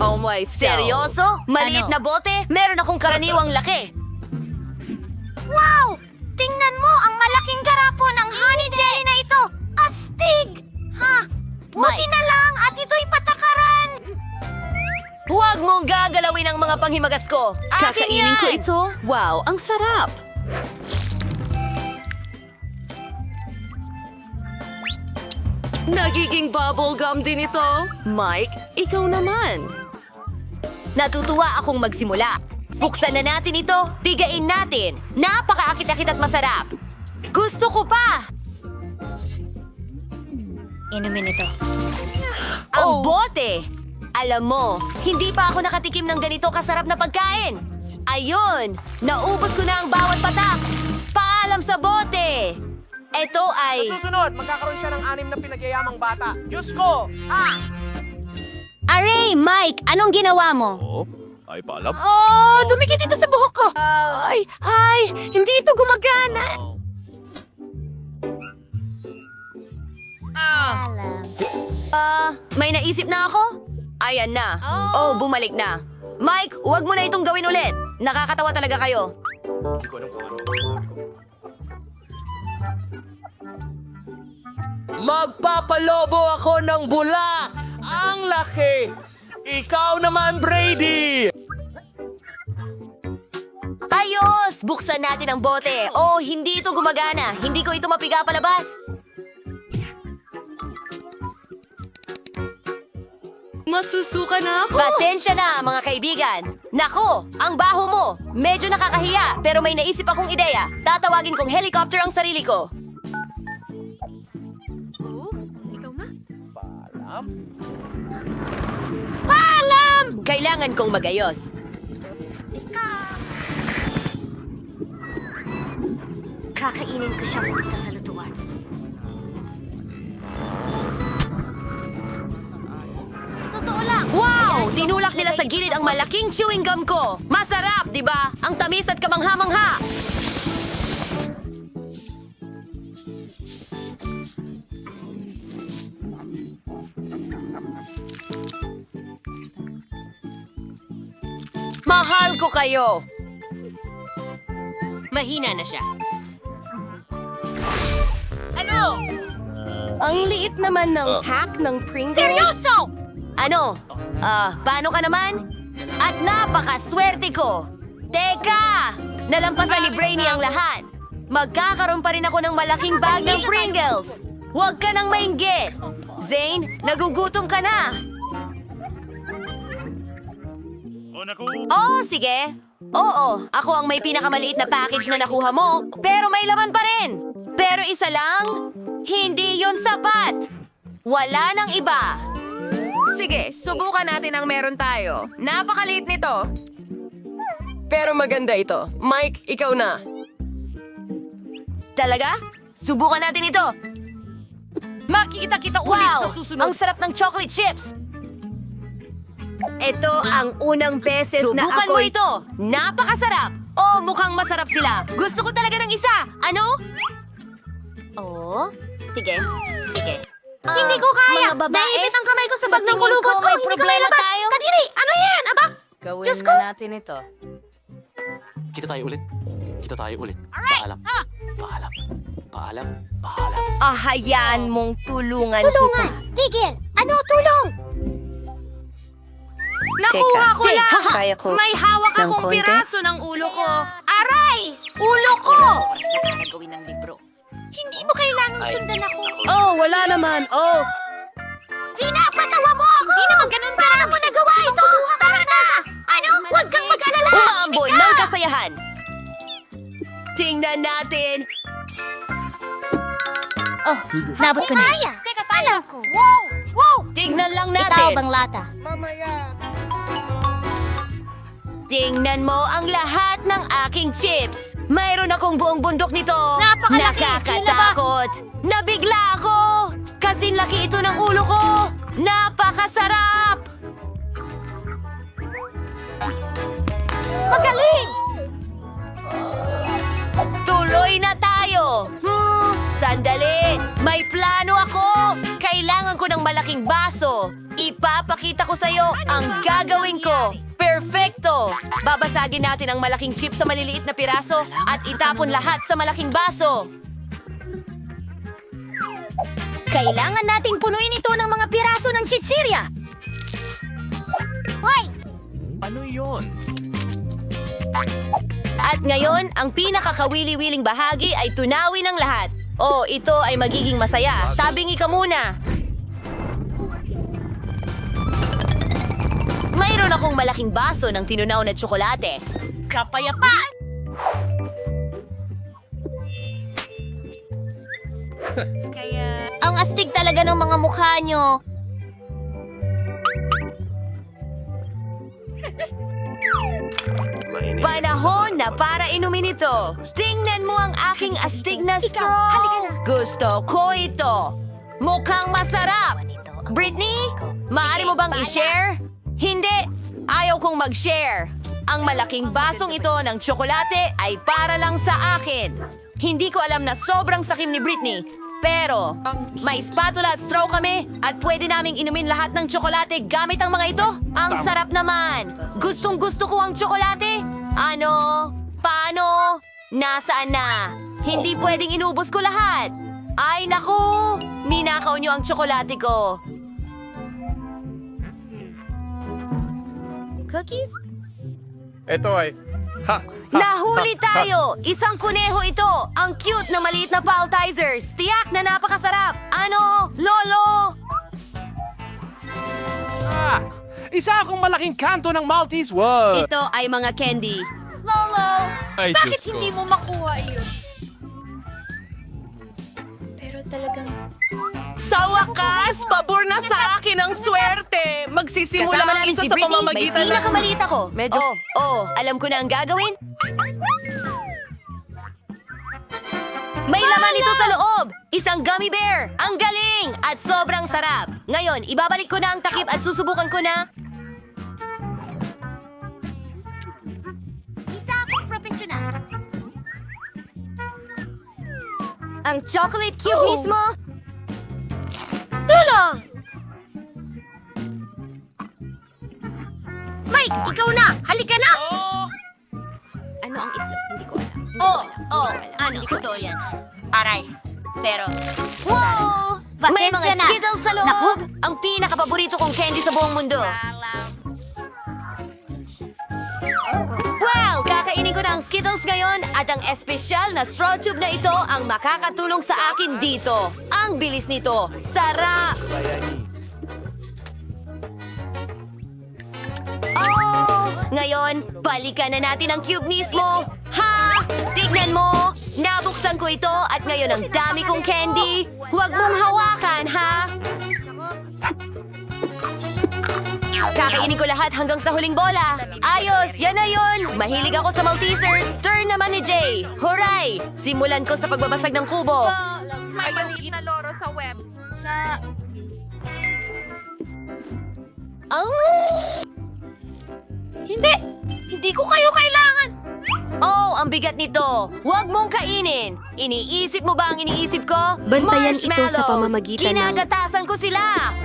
Oh my Seryoso? Maliit na bote? Meron akong karaniwang laki. Wow! Tingnan mo ang malaking garapon ng honey jelly na ito! Astig! Ha? Buti na lang at ito'y patakaran! Huwag mong gagalawin ang mga panghimagas ko. Akin Kakainin yan! ko ito? Wow, ang sarap! Nagiging bubblegum din ito. Mike, ikaw naman. Natutuwa akong magsimula. Buksan na natin ito, bigain natin. Napakaakit-akit at masarap. Gusto ko pa! Inumin ito. Ang bote! Alam mo, hindi pa ako nakatikim ng ganito kasarap na pagkain. Ayun! Naubos ko na ang bawat patak! Paalam sa bote! Ito ay... Sa susunod, magkakaroon siya ng 6 na pinagyayamang bata. Diyos ko! Ah! Aray, Mike! Anong ginawa mo? Ay, paalam. Oh, dumikit ito sa buhok ko. Ay, hindi ito gumagana. May naisip na ako? Ayan na. Oh, bumalik na. Mike, huwag mo na itong gawin ulit. Nakakatawa talaga kayo. Magpapalobo ako ng bula! Ang laki! Ikaw naman, Brady! Ayos! Buksan natin ang bote. Oh, hindi ito gumagana. Hindi ko ito mapiga palabas. Masusuka na ako. Pasensya na, mga kaibigan. Nako, ang baho mo. Medyo nakakahiya, pero may naisip akong ideya. Tatawagin kong helicopter ang sarili ko. Paalam! Kailangan kong magayos. Kakainin ko siya pupunta sa lutuan. Totoo lang! Wow! Tinulak nila sa gilid ang malaking chewing gum ko. Masarap, di ba? Ang tamis at kamangha-mangha. Mahal ko kayo. Mahina na siya. Ang liit naman ng pack ng Pringles. Seryoso! Ano? Paano ka naman? At napakaswerte ko! Teka! Nalampasan ni Brainy ang lahat. Magkakaroon pa rin ako ng malaking bag ng Pringles. Huwag ka nang mainggit. Zane, nagugutom ka na. Oh, sige. Oo, ako ang may pinakamaliit na package na nakuha mo, pero may laman pa rin. Pero isa lang, hindi yun sapat. Wala nang iba. Sige, subukan natin ang meron tayo. Napakaliit nito. Pero maganda ito. Mike, ikaw na. Talaga? Subukan natin ito. Makikita-kita ulit Wow! sa susunod. Ang sarap ng chocolate chips. Ito ang unang beses na Subukan ako'y... mo ito. Napakasarap! Oh, mukhang masarap sila. Gusto ko talaga ng isa. Ano? Oo? Sige. Sige. Hindi ko kaya. mga babae, Naipit ang kamay ko sa bag ng tingin kulubot ko ko. may Hindi ko problema mailabas. tayo. Kadiri, ano yan? Aba? Gawin Diyos ko. na natin ito. Kita tayo ulit. Kita tayo ulit. Paalam. Paalam. Paalam. Paalam. Hayaan mong tulungan Tulungan! Tigil! Ano? Tulong! Nakuha ko Teka, lang. kaya ko May hawak ng akong konti? piraso ng ulo ko. Aray! Ulo ko! Oras na para gawin ng libro. Hindi mo kailangang sundan ako. Oh, wala naman. Oh, Pinapatawa mo ako! Hindi naman ganun ka! Paano mo nagawa ito? Tara na! Ano? Huwag kang mag-alala! umaambon ng kasayahan. Tingnan natin. Oh, nabot ko na. Kaya! Teka, alam ko. Tingnan lang Itaw natin. bang lata? Tingnan mo ang lahat ng aking chips. Mayroon akong buong bundok nito. Napakalaki. Nakakatakot. Nabigla ako. Kasing laki ito ng ulo ko. Napakasarap. Magaling! Tuloy na tayo. Sandali. May plano ako. Kailangan ko ng malaking baso. Ipapakita ko sa'yo ang gagawin ko. Perfecto! Babasagin natin ang malaking chip sa maliliit na piraso at itapon lahat sa malaking baso. Kailangan nating punuin ito ng mga piraso ng chichirya. Hoy! Ano yon? At ngayon, ang pinakakawili-wiling bahagi ay tunawin ng lahat. Oh, ito ay magiging masaya. Tabingi ka muna. Mayroon akong malaking baso ng tinunaw na tsokolate. Kapayapaan! Ang astig talaga ng mga mukha nyo. Panahon na para inumin ito. Tingnan mo ang aking astig na straw. Gusto ko ito. Mukhang masarap. Britney, maaari mo bang i-share? Hindi. Ayaw kong mag-share. Ang malaking basong ito ng tsokolate ay para lang sa akin. Hindi ko alam na sobrang sakim ni Britney. Pero, may spatula at straw kami at pwede naming inumin lahat ng tsokolate gamit ang mga ito. Ang sarap naman. Gustong gusto ko ang tsokolate. Ano? Paano? Nasaan na? Hindi pwedeng inubos ko lahat. Ay naku! Ninakaw niyo ang tsokolate ko. Cookies? Ito ay... Ha! Nahuli tayo! Isang kuneho ito! Ang cute na maliit na paltizers! Tiyak na napakasarap! Ano? Lolo! Isa akong malaking kanto ng Maltese. Wow! Ito ay mga candy. Lolo! Ay, Bakit hindi mo makuha yun? Pero talagang... Sa wakas, pabor na sa akin ang swerte. Magsisimula Kasama ang namin isa si sa Britney, may pamamagitan ng... pinakamaliit ako. Medyo- Alam ko na ang gagawin. May laman ito sa loob! Isang gummy bear! Ang galing! At sobrang sarap! Ngayon, ibabalik ko na ang takip at susubukan ko na... Isa akong profesional. Ang chocolate cube mismo? Tulong! Mike, ikaw na! Halika na! Ano ang itlog? Hindi ko alam. Ano? Totoo yan. Aray. Pero, Wow! May Pasensya mga na. Skittles sa loob! Naku. Ang pinakapaborito kong candy sa buong mundo. Well, kakainin ko na ang Skittles ngayon at ang espesyal na straw tube na ito ang makakatulong sa akin dito. Ang bilis nito. Sarap! Oh! Ngayon, balikan na natin ang cube mismo. Ha! Tignan mo! Nabuksan ko ito at ngayon ang dami kong candy. Huwag mong hawakan, ha? Kakainin ko lahat hanggang sa huling bola. Ayos! Yan na yun! Mahilig ako sa Maltesers. Turn naman ni Jay. Huray! Simulan ko sa pagbabasag ng kubo. may maliit na loro sa web. Hindi ko kayo kailangan! Oh, ang bigat nito. Huwag mong kainin. Iniisip mo ba ang iniisip ko? Bantayan ito sa Marshmallows. pamamagitan ng- Kinagatasan ko sila.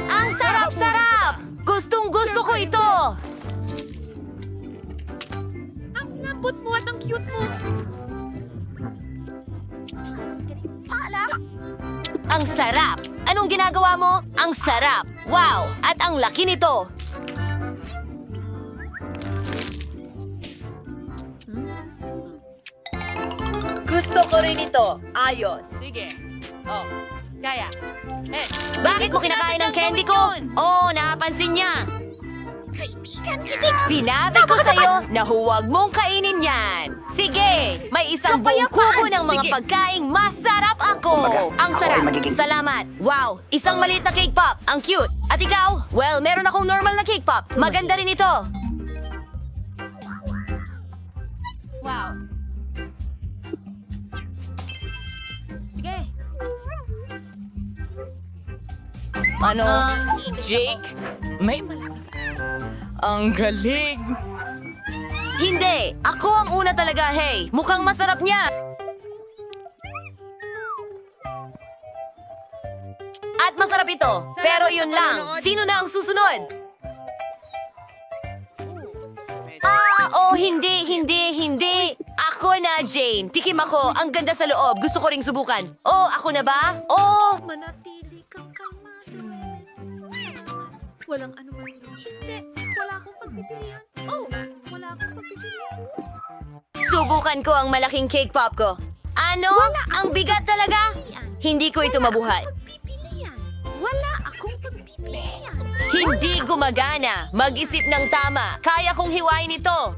Ang sarap-sarap. Gustong gusto ko ito. Ang lambot mo at ang cute mo. Ang sarap. Anong ginagawa mo? Ang sarap. Wow! At ang laki nito. Gusto ko rin ito. Ayos. Sige. Oh, kaya. Bakit mo kinakain ang candy ko? Oh, napansin niya. Kaibigan, Sinabi ko sa'yo na huwag mong kainin yan. Sige, may isang buong kubo ng mga pagkaing masarap ako. Ang sarap. Salamat. Wow, isang maliit na cake pop. Ang cute. At ikaw? Well, meron akong normal na cake pop. Maganda rin ito. Wow. Sige. Ano? Jake? May ang galing! Hindi, ako ang una talaga, hey. Mukhang masarap niya. At masarap ito. Pero yun lang. Sino na ang susunod? Hindi. Ako na, Jane. Tikim ako. Ang ganda sa loob. Gusto ko ring subukan. Oh, ako na ba? Oh! Manatili kang kalmado. Walang ano man. Hindi. Wala akong pagpipilian. Oh, wala akong pagpipilian. Subukan ko ang malaking cake pop ko. Ano? Ang bigat talaga? Hindi ko ito mabuhat. Pagpipilian. Wala akong pagpipilian. Hindi gumagana. Mag-isip ng tama. Kaya kong hiwain ito.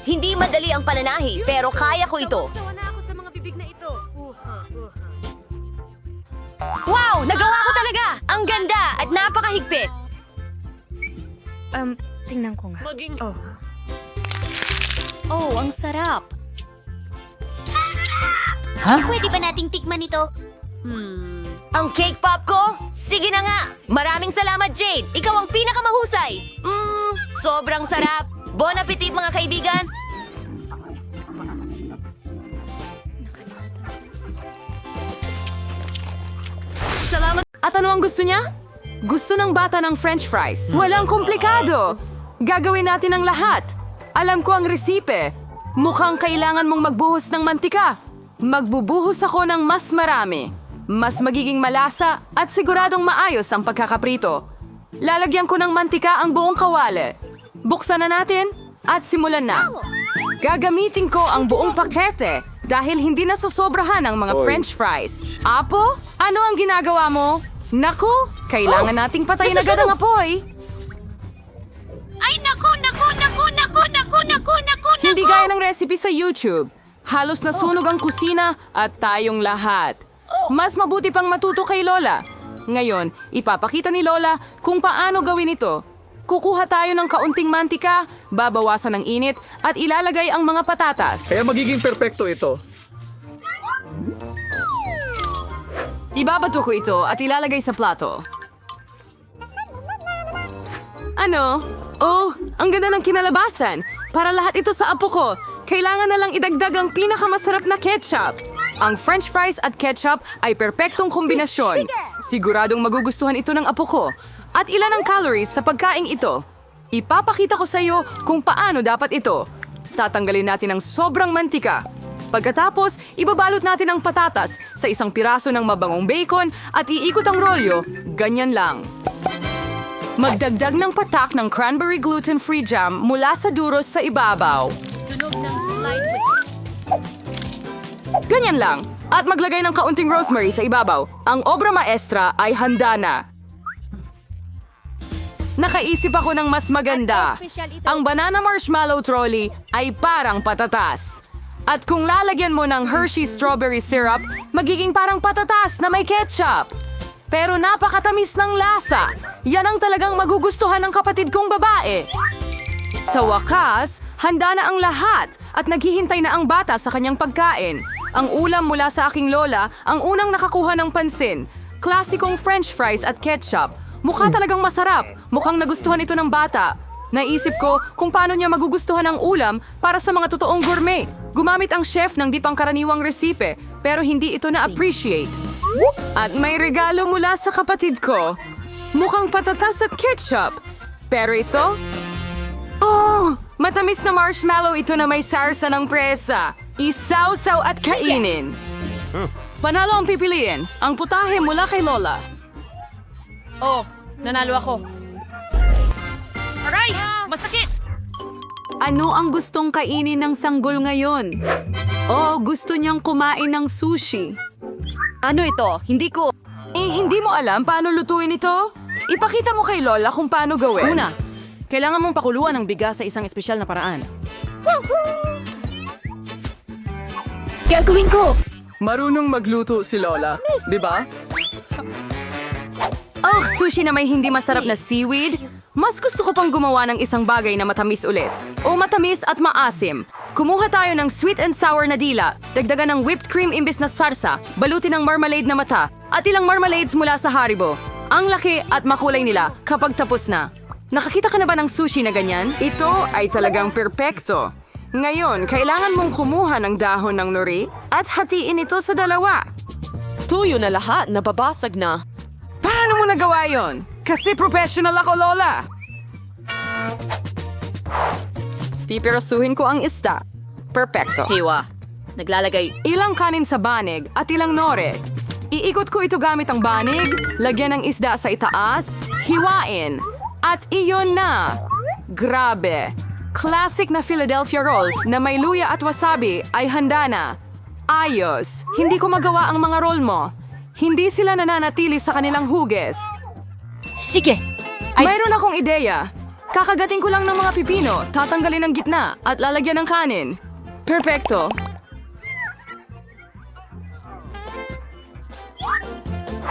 Hindi madali ang pananahi, pero kaya ko ito. Sawa na ako sa mga bibig na ito. Wow! Nagawa ko talaga! Ang ganda at napakahigpit. Tingnan ko nga. Maging... Oh, ang sarap. Pwede ba nating tikman ito? Ang cake pop ko? Sige na nga! Maraming salamat, Jade! Ikaw ang pinakamahusay! Sobrang sarap! Bon appetit, mga kaibigan! At ano ang gusto niya? Gusto ng bata ng french fries. Walang komplikado. Gagawin natin ang lahat. Alam ko ang resipe. Mukhang kailangan mong magbuhos ng mantika. Magbubuhos ako ng mas marami. Mas magiging malasa at siguradong maayos ang pagkakaprito. Lalagyan ko ng mantika ang buong kawali. Buksan na natin at simulan na. Gagamitin ko ang buong pakete dahil hindi na susobrahan ang mga french fries. Apo, ano ang ginagawa mo? Naku, kailangan nating patayin agad ang apoy. Ay, naku! Hindi gaya ng recipe sa YouTube. Halos nasunog ang kusina at tayong lahat. Mas mabuti pang matuto kay Lola. Ngayon, ipapakita ni Lola kung paano gawin ito. Kukuha tayo ng kaunting mantika, babawasan ng init, at ilalagay ang mga patatas. Kaya magiging perpekto ito. Ibabato ko ito at ilalagay sa plato. Ano? Oh, ang ganda ng kinalabasan. Para lahat ito sa apo ko, kailangan na lang idagdag ang pinakamasarap na ketchup. Ang french fries at ketchup ay perpektong kombinasyon. Siguradong magugustuhan ito ng apo ko. At ilan ang calories sa pagkaing ito? Ipapakita ko sa iyo kung paano dapat ito. Tatanggalin natin ang sobrang mantika. Pagkatapos, ibabalot natin ang patatas sa isang piraso ng mabangong bacon at iikot ang rolyo, ganyan lang. Magdagdag ng patak ng cranberry gluten-free jam mula sa duros sa ibabaw. Tunog ng slide whistle. Ganyan lang. At maglagay ng kaunting rosemary sa ibabaw. Ang obra maestra ay handa na. Nakaisip ako ng mas maganda. Ang banana marshmallow trolley ay parang patatas. At kung lalagyan mo ng Hershey strawberry syrup, magiging parang patatas na may ketchup. Pero napakatamis ng lasa. Yan ang talagang magugustuhan ng kapatid kong babae. Sa wakas, handa na ang lahat at naghihintay na ang bata sa kanyang pagkain. Ang ulam mula sa aking lola ang unang nakakuha ng pansin. Klasikong french fries at ketchup. Mukha talagang masarap. Mukhang nagustuhan ito ng bata. Naisip ko kung paano niya magugustuhan ang ulam para sa mga totoong gourmet. Gumamit ang chef ng di pangkaraniwang resipe, pero hindi ito na-appreciate. At may regalo mula sa kapatid ko. Mukhang patatas at ketchup. Pero ito? Oh! Matamis na marshmallow ito na may sarsa ng presa. Isawsaw at kainin. Panalo ang pipiliin. Ang putahe mula kay Lola. Oh, nanalo ako. Aray! Masakit! Ano ang gustong kainin ng sanggol ngayon? Oh, gusto niyang kumain ng sushi. Ano ito? Hindi ko... Hindi mo alam paano lutuin ito? Ipakita mo kay Lola kung paano gawin. Una, kailangan mong pakuluan ang bigas sa isang espesyal na paraan. Gagawin ko! Marunong magluto si Lola, di ba? Oh, sushi na may hindi masarap na seaweed? Mas gusto ko pang gumawa ng isang bagay na matamis ulit. O matamis at maasim. Kumuha tayo ng sweet and sour na dila, dagdagan ng whipped cream imbis na sarsa, balutin ng marmalade na mata, at ilang marmalades mula sa Haribo. Ang laki at makulay nila kapag tapos na. Nakakita ka na ba ng sushi na ganyan? Ito ay talagang perpekto. Ngayon, kailangan mong kumuha ng dahon ng nori at hatiin ito sa dalawa. Tuyo na lahat, nababasag na. nagawa yon? Kasi professional ako, Lola. Pipirasuhin ko ang isda. Perfecto. Hiwa. Naglalagay. Ilang kanin sa banig at ilang nore. Iikot ko ito gamit ang banig, lagyan ng isda sa itaas, hiwain, at iyon na. Grabe! Classic na Philadelphia roll na may luya at wasabi ay handa na. Ayos! Hindi ko magawa ang mga roll mo. Hindi sila nananatili sa kanilang huges. Sige. Mayroon akong ideya. Kakagating ko lang ng mga pipino, tatanggalin ang gitna at lalagyan ng kanin. Perfecto!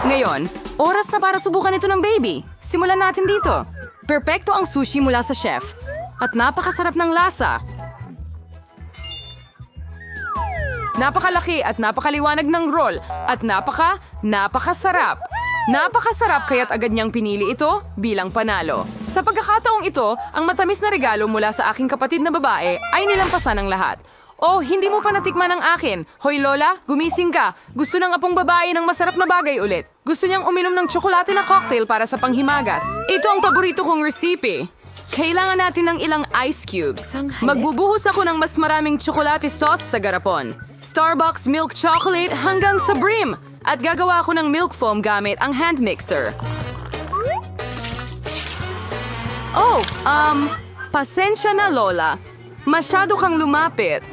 Ngayon, oras na para subukan ito ng baby. Simulan natin dito. Perfecto ang sushi mula sa chef. At napakasarap ng lasa. Napakalaki at napakaliwanag ng roll. At napakasarap. Napakasarap kaya't agad niyang pinili ito bilang panalo. Sa pagkakataong ito, ang matamis na regalo mula sa aking kapatid na babae ay nilampasan ng lahat. Oh, hindi mo pa natikman ang akin. Hoy Lola, gumising ka. Gusto ng apong babae ng masarap na bagay ulit. Gusto niyang uminom ng tsokolate na cocktail para sa panghimagas. Ito ang paborito kong recipe. Kailangan natin ng ilang ice cubes. Magbubuhos ako ng mas maraming tsokolate sauce sa garapon. Starbucks milk chocolate hanggang sa brim. At gagawa ako ng milk foam gamit ang hand mixer. Oh, pasensya na Lola. Masyado kang lumapit.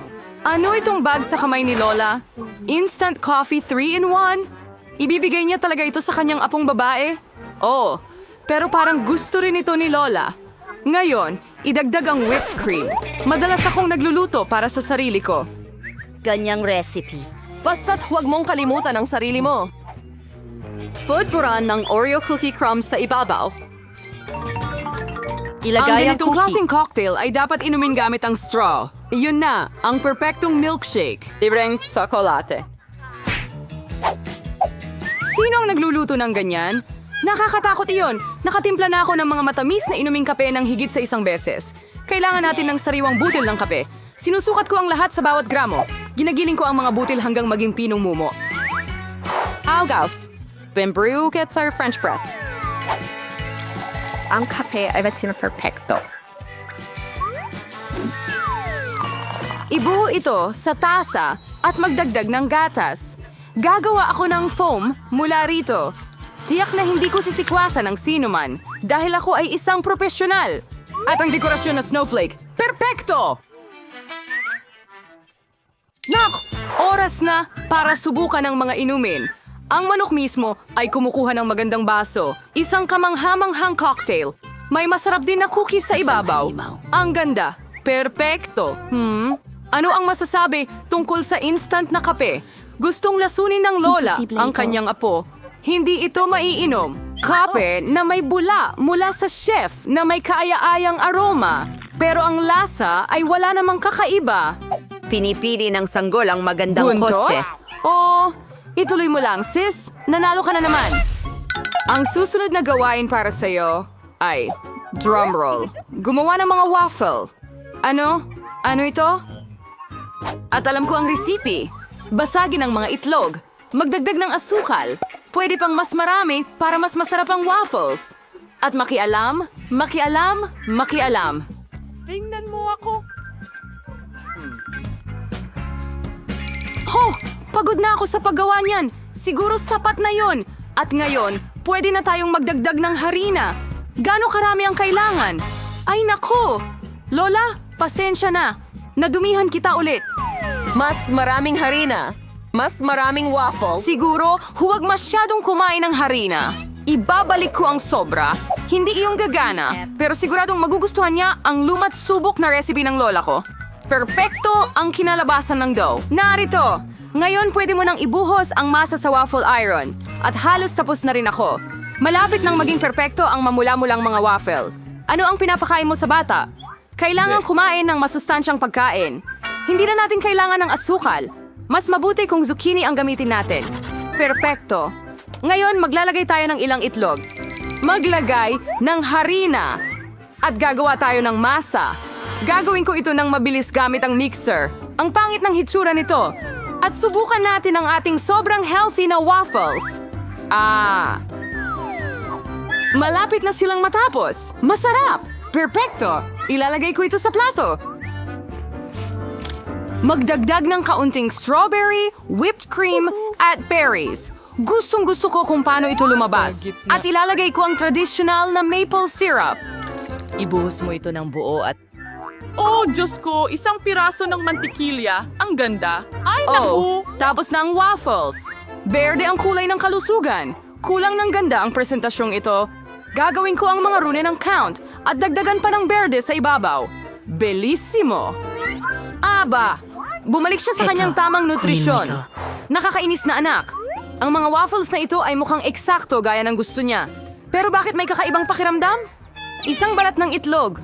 Ano itong bag sa kamay ni Lola? Instant coffee 3-in-1? Ibibigay niya talaga ito sa kanyang apong babae? Oh, pero parang gusto rin ito ni Lola. Ngayon, idagdag ang whipped cream. Madalas akong nagluluto para sa sarili ko. Ganyang recipe. Basta't huwag mong kalimutan ang sarili mo. Pudburan ng Oreo cookie crumbs sa ibabaw. Ilagay Ang ganitong klaseng cocktail ay dapat inumin gamit ang straw. Iyon na, ang perpektong milkshake. Libreng tsokolate. Sino ang nagluluto ng ganyan? Nakakatakot iyon. Nakatimpla na ako ng mga matamis na inuming kape ng higit sa isang beses. Kailangan natin ng sariwang butil ng kape. Sinusukat ko ang lahat sa bawat gramo. Ginagiling ko ang mga butil hanggang maging pinong mumo. Algaus. Bembrew gets our French press. Ang kape ay perfecto. Ibuo ito sa tasa at magdagdag ng gatas. Gagawa ako ng foam mula rito. Tiyak na hindi ko sisikwasan ng sinuman dahil ako ay isang profesional. At ang dekorasyon na snowflake, perpekto! Nak! Oras na para subukan ng mga inumin. Ang manok mismo ay kumukuha ng magandang baso. Isang kamanghamanghang cocktail. May masarap din na cookies sa ibabaw. Ang ganda. Perpekto. Ano ang masasabi tungkol sa instant na kape? Gustong lasunin ng Lola ang kanyang apo. Hindi ito maiinom. Kape na may bula mula sa chef na may kaaya-ayang aroma. Pero ang lasa ay wala namang kakaiba. Pinipili ng sanggol ang magandang Buntot? kotse. Oh, ituloy mo lang, sis. Nanalo ka na naman. Ang susunod na gawain para sa'yo ay drumroll. Gumawa ng mga waffle. Ano? Ano ito? At alam ko ang recipe. Basagin ang mga itlog. Magdagdag ng asukal. Pwede pang mas marami para mas masarap ang waffles. At makialam. Tingnan mo ako. Ho! Pagod na ako sa paggawa niyan. Siguro sapat na yon. At ngayon, pwede na tayong magdagdag ng harina. Gaano karami ang kailangan? Ay nako! Lola, pasensya na. Nadumihan kita ulit. Mas maraming harina. Mas maraming waffles. Siguro, huwag masyadong kumain ng harina. Ibabalik ko ang sobra. Hindi iyong gagana, pero siguradong magugustuhan niya ang lumat subok na recipe ng lola ko. Perpekto ang kinalabasan ng dough. Narito! Ngayon pwede mo nang ibuhos ang masa sa waffle iron. At halos tapos na rin ako. Malapit nang maging perpekto ang mamula-mulang mga waffle. Ano ang pinapakain mo sa bata? Kailangan kumain ng masustansyang pagkain. Hindi na natin kailangan ng asukal. Mas mabuti kung zucchini ang gamitin natin. Perpekto. Ngayon maglalagay tayo ng ilang itlog. Maglagay ng harina. At gagawa tayo ng masa. Gagawin ko ito ng mabilis gamit ang mixer. Ang pangit ng hitsura nito. At subukan natin ang ating sobrang healthy na waffles. Malapit na silang matapos. Masarap! Perpekto! Ilalagay ko ito sa plato. Magdagdag ng kaunting strawberry, whipped cream, at berries. Gustong-gusto ko kung paano ito lumabas. At ilalagay ko ang tradisyonal na maple syrup. Ibuhos mo ito ng buo at... Oh, Diyos ko! Isang piraso ng mantikilya. Ang ganda. Ay, Oh, tapos na ang waffles. Berde ang kulay ng kalusugan. Kulang ng ganda ang presentasyong ito. Gagawin ko ang mga rune ng count at dagdagan pa ng berde sa ibabaw. Bellissimo! Aba! Bumalik siya sa kanyang tamang nutrisyon. Nakakainis na anak. Ang mga waffles na ito ay mukhang eksakto gaya ng gusto niya. Pero bakit may kakaibang pakiramdam? Isang balat ng itlog.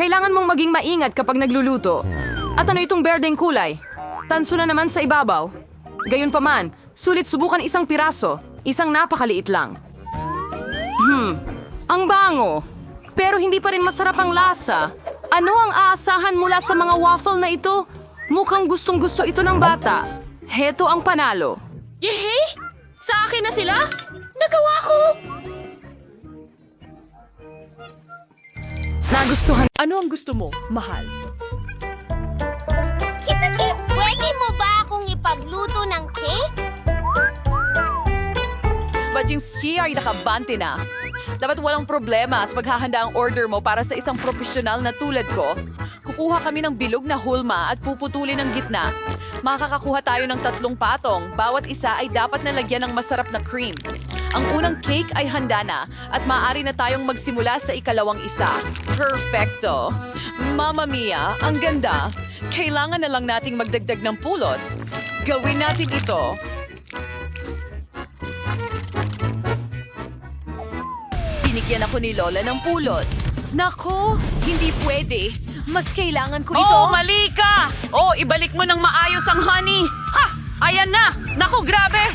Kailangan mong maging maingat kapag nagluluto. At ano itong berdeng kulay? Tanso na naman sa ibabaw. Gayunpaman, sulit subukan isang piraso. Isang napakaliit lang. Ang bango. Pero hindi pa rin masarap ang lasa. Ano ang aasahan mula sa mga waffle na ito? Mukhang gustong-gusto ito ng bata. Heto ang panalo. Yehey! Sa akin na sila? Nagawa ko! Nagustuhan. Ano ang gusto mo, mahal? Kita Kids, pwede mo ba akong ipagluto ng cake? Badjing siya ay nakabante na. Dapat walang problema sa paghahanda ang order mo para sa isang profesional na tulad ko. Kukuha kami ng bilog na hulma at puputulin ang gitna. Makakakuha tayo ng 3 patong. Bawat isa ay dapat nalagyan ng masarap na cream. Ang unang cake ay handa na at maaari na tayong magsimula sa ikalawang isa. Perfecto! Mamma mia, ang ganda! Kailangan na lang nating magdagdag ng pulot. Gawin natin ito. Binigyan ako ni Lola ng pulot. Nako, hindi pwede. Mas kailangan ko ito. Oh, mali ka! Oh, ibalik mo ng maayos ang honey. Ha! Ayan na! Naku, grabe!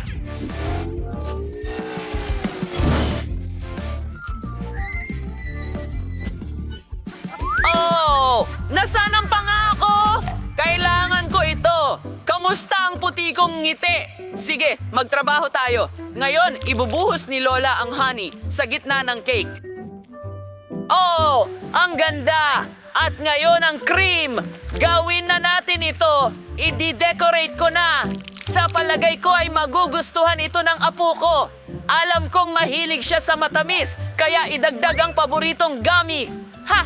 Oh! Nasaan ang pangako? Kailangan ko ito. Kamusta ang puti kong ngiti? Sige, magtrabaho tayo. Ngayon, ibubuhos ni Lola ang honey sa gitna ng cake. Oh! Ang ganda! At ngayon ang cream! Gawin na natin ito! I-decorate ko na! Sa palagay ko ay magugustuhan ito ng apo ko. Alam kong mahilig siya sa matamis, kaya idagdag ang paboritong gummy. Ha!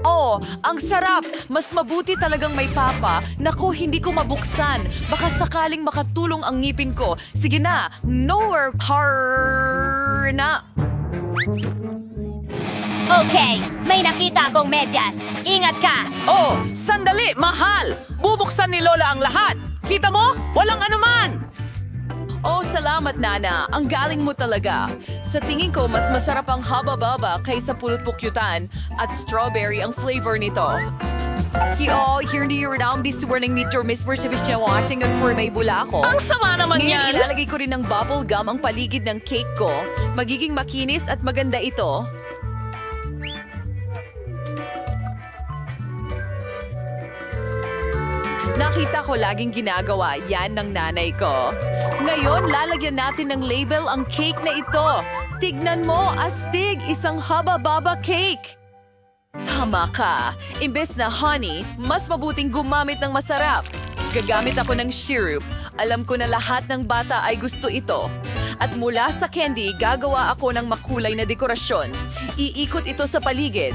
Oh, ang sarap! Mas mabuti talagang may papa. Naku, hindi ko mabuksan. Baka sakaling makatulong ang ngipin ko. Sige na, nowhere car na. Okay, may nakita akong medyas. Ingat ka! Oh, sandali, mahal! Bubuksan ni Lola ang lahat! Kita mo? Walang anuman! Oh, salamat, Nana. Ang galing mo talaga. Sa tingin ko, mas masarap ang haba-baba kaysa pulot-pukyutan at strawberry ang flavor nito. Hindi yun ang bisuwarning ni Miss Persibisya watching at for may bula ko. Ang sama naman Ngayon, yan! ilalagay ko rin ng bubble gum ang paligid ng cake ko. Magiging makinis at maganda ito. Nakita ko laging ginagawa yan ng nanay ko. Ngayon, lalagyan natin ng label ang cake na ito. Tignan mo, astig, isang haba-baba cake. Tama ka. Imbes na honey, mas mabuting gumamit ng masarap. Gagamit ako ng syrup. Alam ko na lahat ng bata ay gusto ito. At mula sa candy, gagawa ako ng makulay na dekorasyon. Iikot ito sa paligid.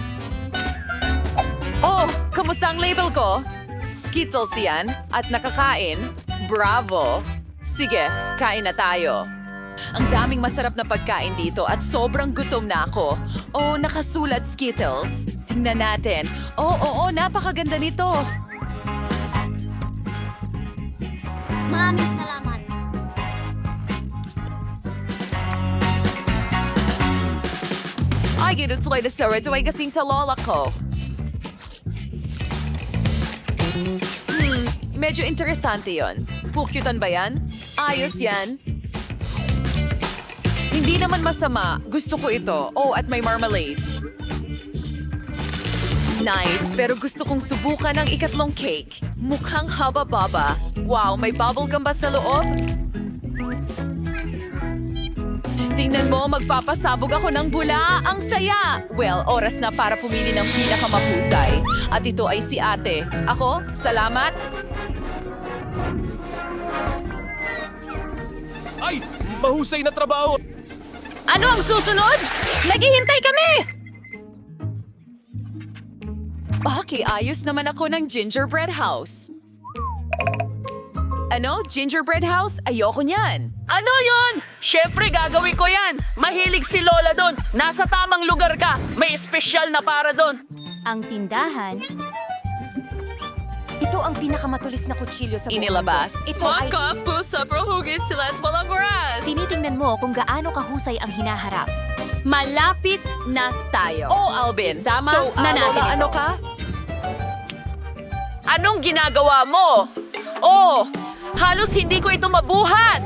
Oh, kamusta ang label ko? Skittles yan at nakakain. Bravo! Sige, kain na tayo. Ang daming masarap na pagkain dito at sobrang gutom na ako. Oh, nakasulat Skittles. Tingnan natin. Oo, napakaganda nito. Maraming salamat. Ay, ginutuloy na sa ito ay kasing sa lola ko. Medyo interesante yon. Pukyutan ba yan? Ayos yan. Hindi naman masama. Gusto ko ito. Oh, at may marmalade. Nice, pero gusto kong subukan ang ikatlong cake. Mukhang haba-baba. Wow, may bubblegum ba sa loob? Tingnan mo, magpapasabog ako ng bula. Ang saya! Well, oras na para pumili ng pinakamahusay. At ito ay si ate. Ako, salamat. Ay! Mahusay na trabaho! Ano ang susunod? Naghihintay kami! Okay, ayos naman ako ng gingerbread house. Ano? Gingerbread house? Ayoko niyan. Ano yon? Siyempre gagawin ko yan. Mahilig si Lola doon. Nasa tamang lugar ka. May espesyal na para doon. Ang tindahan. Ito ang pinakamatulis na kutsilyo sa buong Inilabas. mundo. Ito ay... sobrang hugis sila at walang oras. Tinitingnan mo kung gaano kahusay ang hinaharap. Malapit na tayo. Oh, Alvin. Isama so, na natin Lola, ito. ano ka? Anong ginagawa mo? Oh, halos hindi ko ito mabuhat.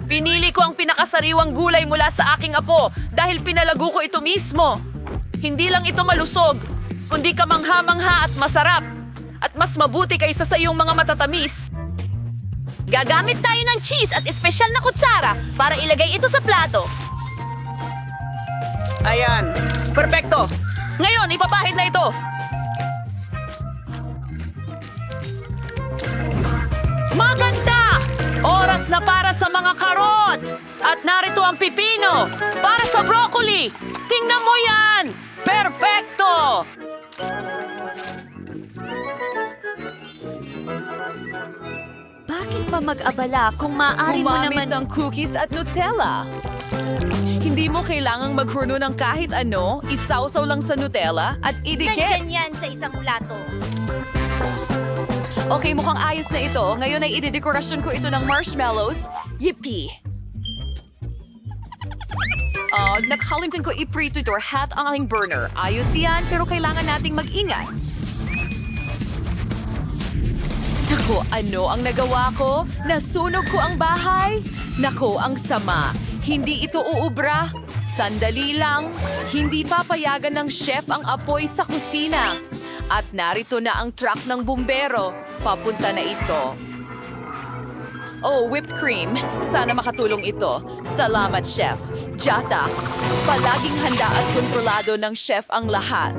Pinili ko ang pinakasariwang gulay mula sa aking apo dahil pinalago ko ito mismo. Hindi lang ito malusog, kundi kamangha-mangha at masarap. At mas mabuti kaysa sa iyong mga matatamis. Gagamit tayo ng cheese at espesyal na kutsara para ilagay ito sa plato. Ayan, perfecto. Ngayon, ipapahid na ito. Maganda! Oras na para sa mga karot! At narito ang pipino para sa broccoli! Tingnan mo yan! Perfecto! Bakit pa mag-abala kung maaari mo Gumamit naman... ng cookies at Nutella. Hindi mo kailangang maghuno ng kahit ano, isawsaw lang sa Nutella at idikit. yan sa isang plato. Okay, mukhang ayos na ito. Ngayon ay idedekorasyon ko ito ng marshmallows. Yippee! Nakakalimutan ko i-preto ito or hat ang aking burner. Ayos yan, pero kailangan nating mag-ingat. Naku, ano ang nagawa ko? Nasunog ko ang bahay? Naku, ang sama. Hindi ito uubra. Sandali lang. Hindi papayagan ng chef ang apoy sa kusina. At narito na ang truck ng bumbero. Papunta na ito. Oh, whipped cream. Sana makatulong ito. Salamat, chef. Jata, palaging handa at kontrolado ng chef ang lahat.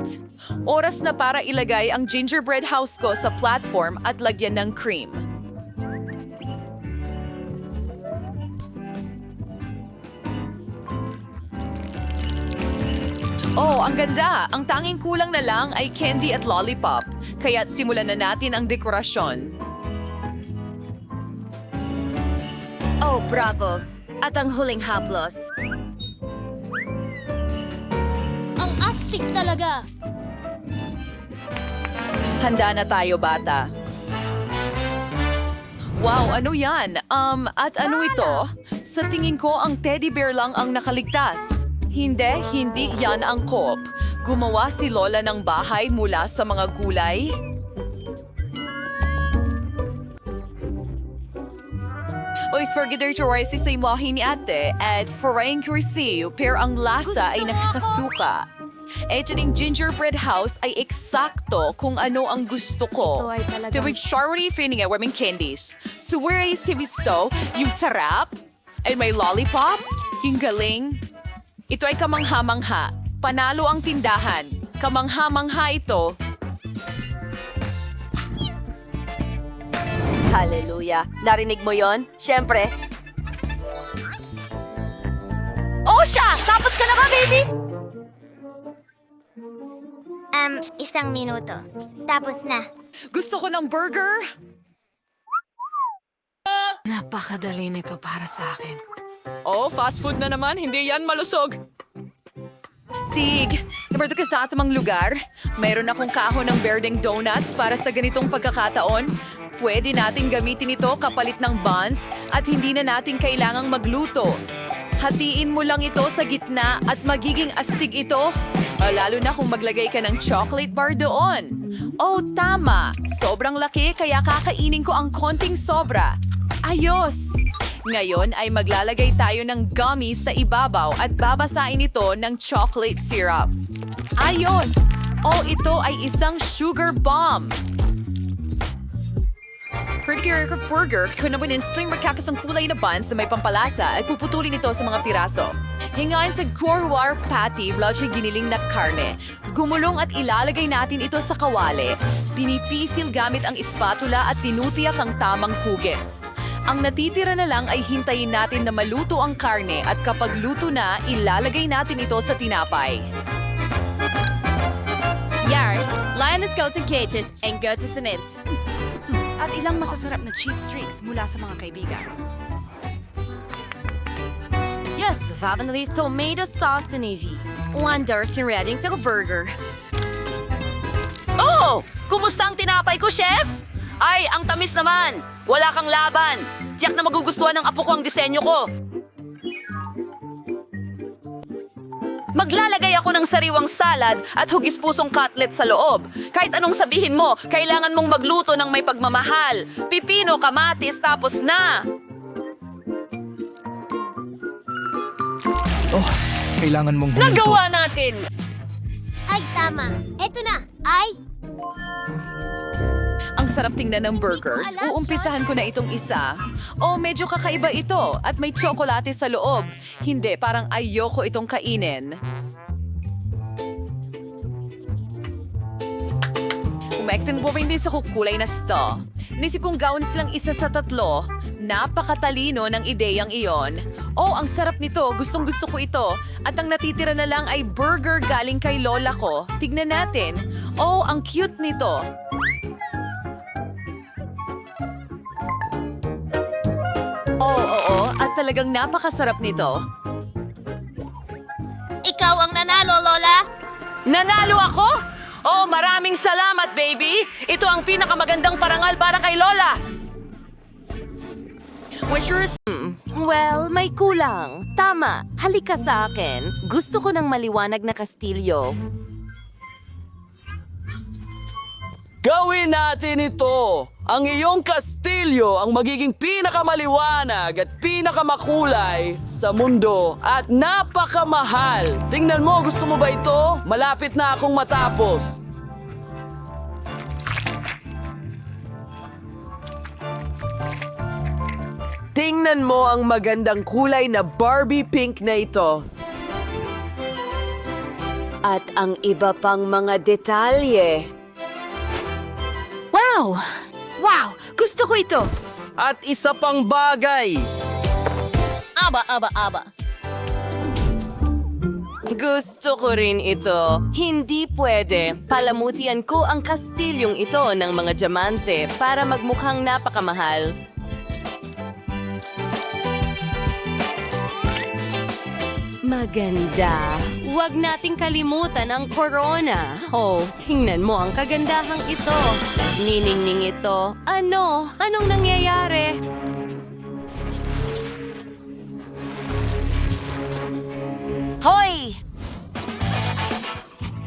Oras na para ilagay ang gingerbread house ko sa platform at lagyan ng cream. Oh, ang ganda! Ang tanging kulang na lang ay candy at lollipop. Kaya't simulan na natin ang dekorasyon. Oh, bravo. At ang huling haplos. Ang astig talaga. Handa na tayo, bata. Wow, ano yan? At ano ito? Sa tingin ko, ang teddy bear lang ang nakaligtas. Hindi yan ang coop. Gumawa si Lola ng bahay mula sa mga gulay. Oy, sforgider si sa imahe ni ate at forain cursiw, pero ang lasa ay nakakasuka. Ito ding gingerbread house ay eksakto kung ano ang gusto ko. Ito ay talagang- Tuwing shawty feeling at warming candies. So where is hivisto? Yung sarap? Ay may lollipop? Yung galing? Ito ay kamangha-mangha. Panalo ang tindahan. Kamangha-mangha ito. Hallelujah. Narinig mo yon? Siyempre. Oh, siya! Tapos ka na ba, baby? Isang minuto. Tapos na. Gusto ko ng burger. Napakadali nito para sa akin. Oh, fast food na naman. Hindi yan malusog. Sig, nabarto ka sa atamang lugar. Mayroon akong kahon ng berdeng donuts para sa ganitong pagkakataon. Pwede nating gamitin ito kapalit ng buns at hindi na natin kailangang magluto. Hatiin mo lang ito sa gitna at magiging astig ito. Lalo na kung maglagay ka ng chocolate bar doon. Oh, tama. Sobrang laki kaya kakainin ko ang konting sobra. Ayos! Ngayon ay maglalagay tayo ng gummies sa ibabaw at babasain ito ng chocolate syrup. Ayos! Oh, ito ay isang sugar bomb. Pretty burger, kunabon in sling magkakas ang kulay na buns na may pampalasa at puputulin ito sa mga piraso. Hingain sa Corwar patty, bloodshed giniling na karne. Gumulong at ilalagay natin ito sa kawali. Pinipisil gamit ang espatula at tinutiyak ang tamang hugis. Ang natitira na lang ay hintayin natin na maluto ang karne at kapag luto na, ilalagay natin ito sa tinapay. Yar, Lioness go to Katis and go to Sinits. At ilang masasarap na cheese streaks mula sa mga kaibigan. Yes, Vavanese tomato sauce in easy. Wonders in reading sa burger. Oh! Kumusta ang tinapay ko, chef? Ay, ang tamis naman. Wala kang laban. Tiyak na magugustuhan ng apo ko ang disenyo ko. Maglalagay ako ng sariwang salad at hugis-pusong cutlet sa loob. Kahit anong sabihin mo, kailangan mong magluto ng may pagmamahal. Pipino, kamatis, tapos na. Oh, kailangan mong huminto. Nagawa natin! Ay, tama. Eto na. Ay, Ang sarap tingnan ng burgers. Uumpisahan ko na itong isa. Oh, medyo kakaiba ito at may tsokolate sa loob. Hindi, parang ayoko itong kainin. Umektin po hindi sa kukulay na sto. Nisip kong gawin silang isa sa tatlo. Napakatalino ng ideyang iyon. Oh, ang sarap nito. Gustong gusto ko ito. At ang natitira na lang ay burger galing kay lola ko. Tignan natin. Oh, ang cute nito. Oo, at talagang napakasarap nito. ikaw ang nanalo, Lola. Nanalo ako? Oh, maraming salamat, baby! Ito ang pinakamagandang parangal para kay Lola! Wishers, Well, may kulang. Tama, halika sa akin. Gusto ko ng maliwanag na kastilyo. Gawin natin ito! Ang iyong kastilyo ang magiging pinakamaliwanag at pinakamakulay sa mundo at napakamahal. Tingnan mo, gusto mo ba ito? Malapit na akong matapos. Tingnan mo ang magandang kulay na Barbie pink na ito. At ang iba pang mga detalye. Wow! Wow! Gusto ko ito! At isa pang bagay. Aba. Gusto ko rin ito. Hindi pwede. Palamutian ko ang kastilyong ito ng mga diamante para magmukhang napakamahal. Maganda. Huwag nating kalimutan ang corona. Oh, tingnan mo ang kagandahang ito. Niningning ito. Ano? Anong nangyayari? Hoy!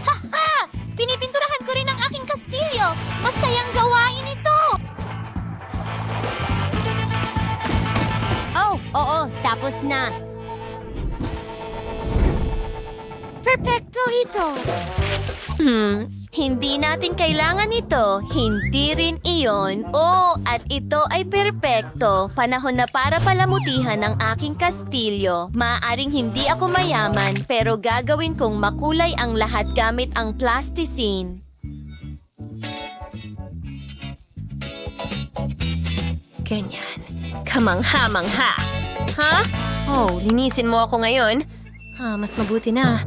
Ha! Pinipinturahan ko rin ang aking kastilyo. Masayang gawain ito. Oh, oo. Tapos na. Perfecto ito. Hindi natin kailangan ito. Hindi rin iyon. Oh, at ito ay perpekto. Panahon na para palamutihan ang aking kastilyo. Maaaring hindi ako mayaman, pero gagawin kong makulay ang lahat gamit ang plasticine. Ganyan. Kamangha-mangha. Ha? Oh, linisin mo ako ngayon. Mas mabuti na.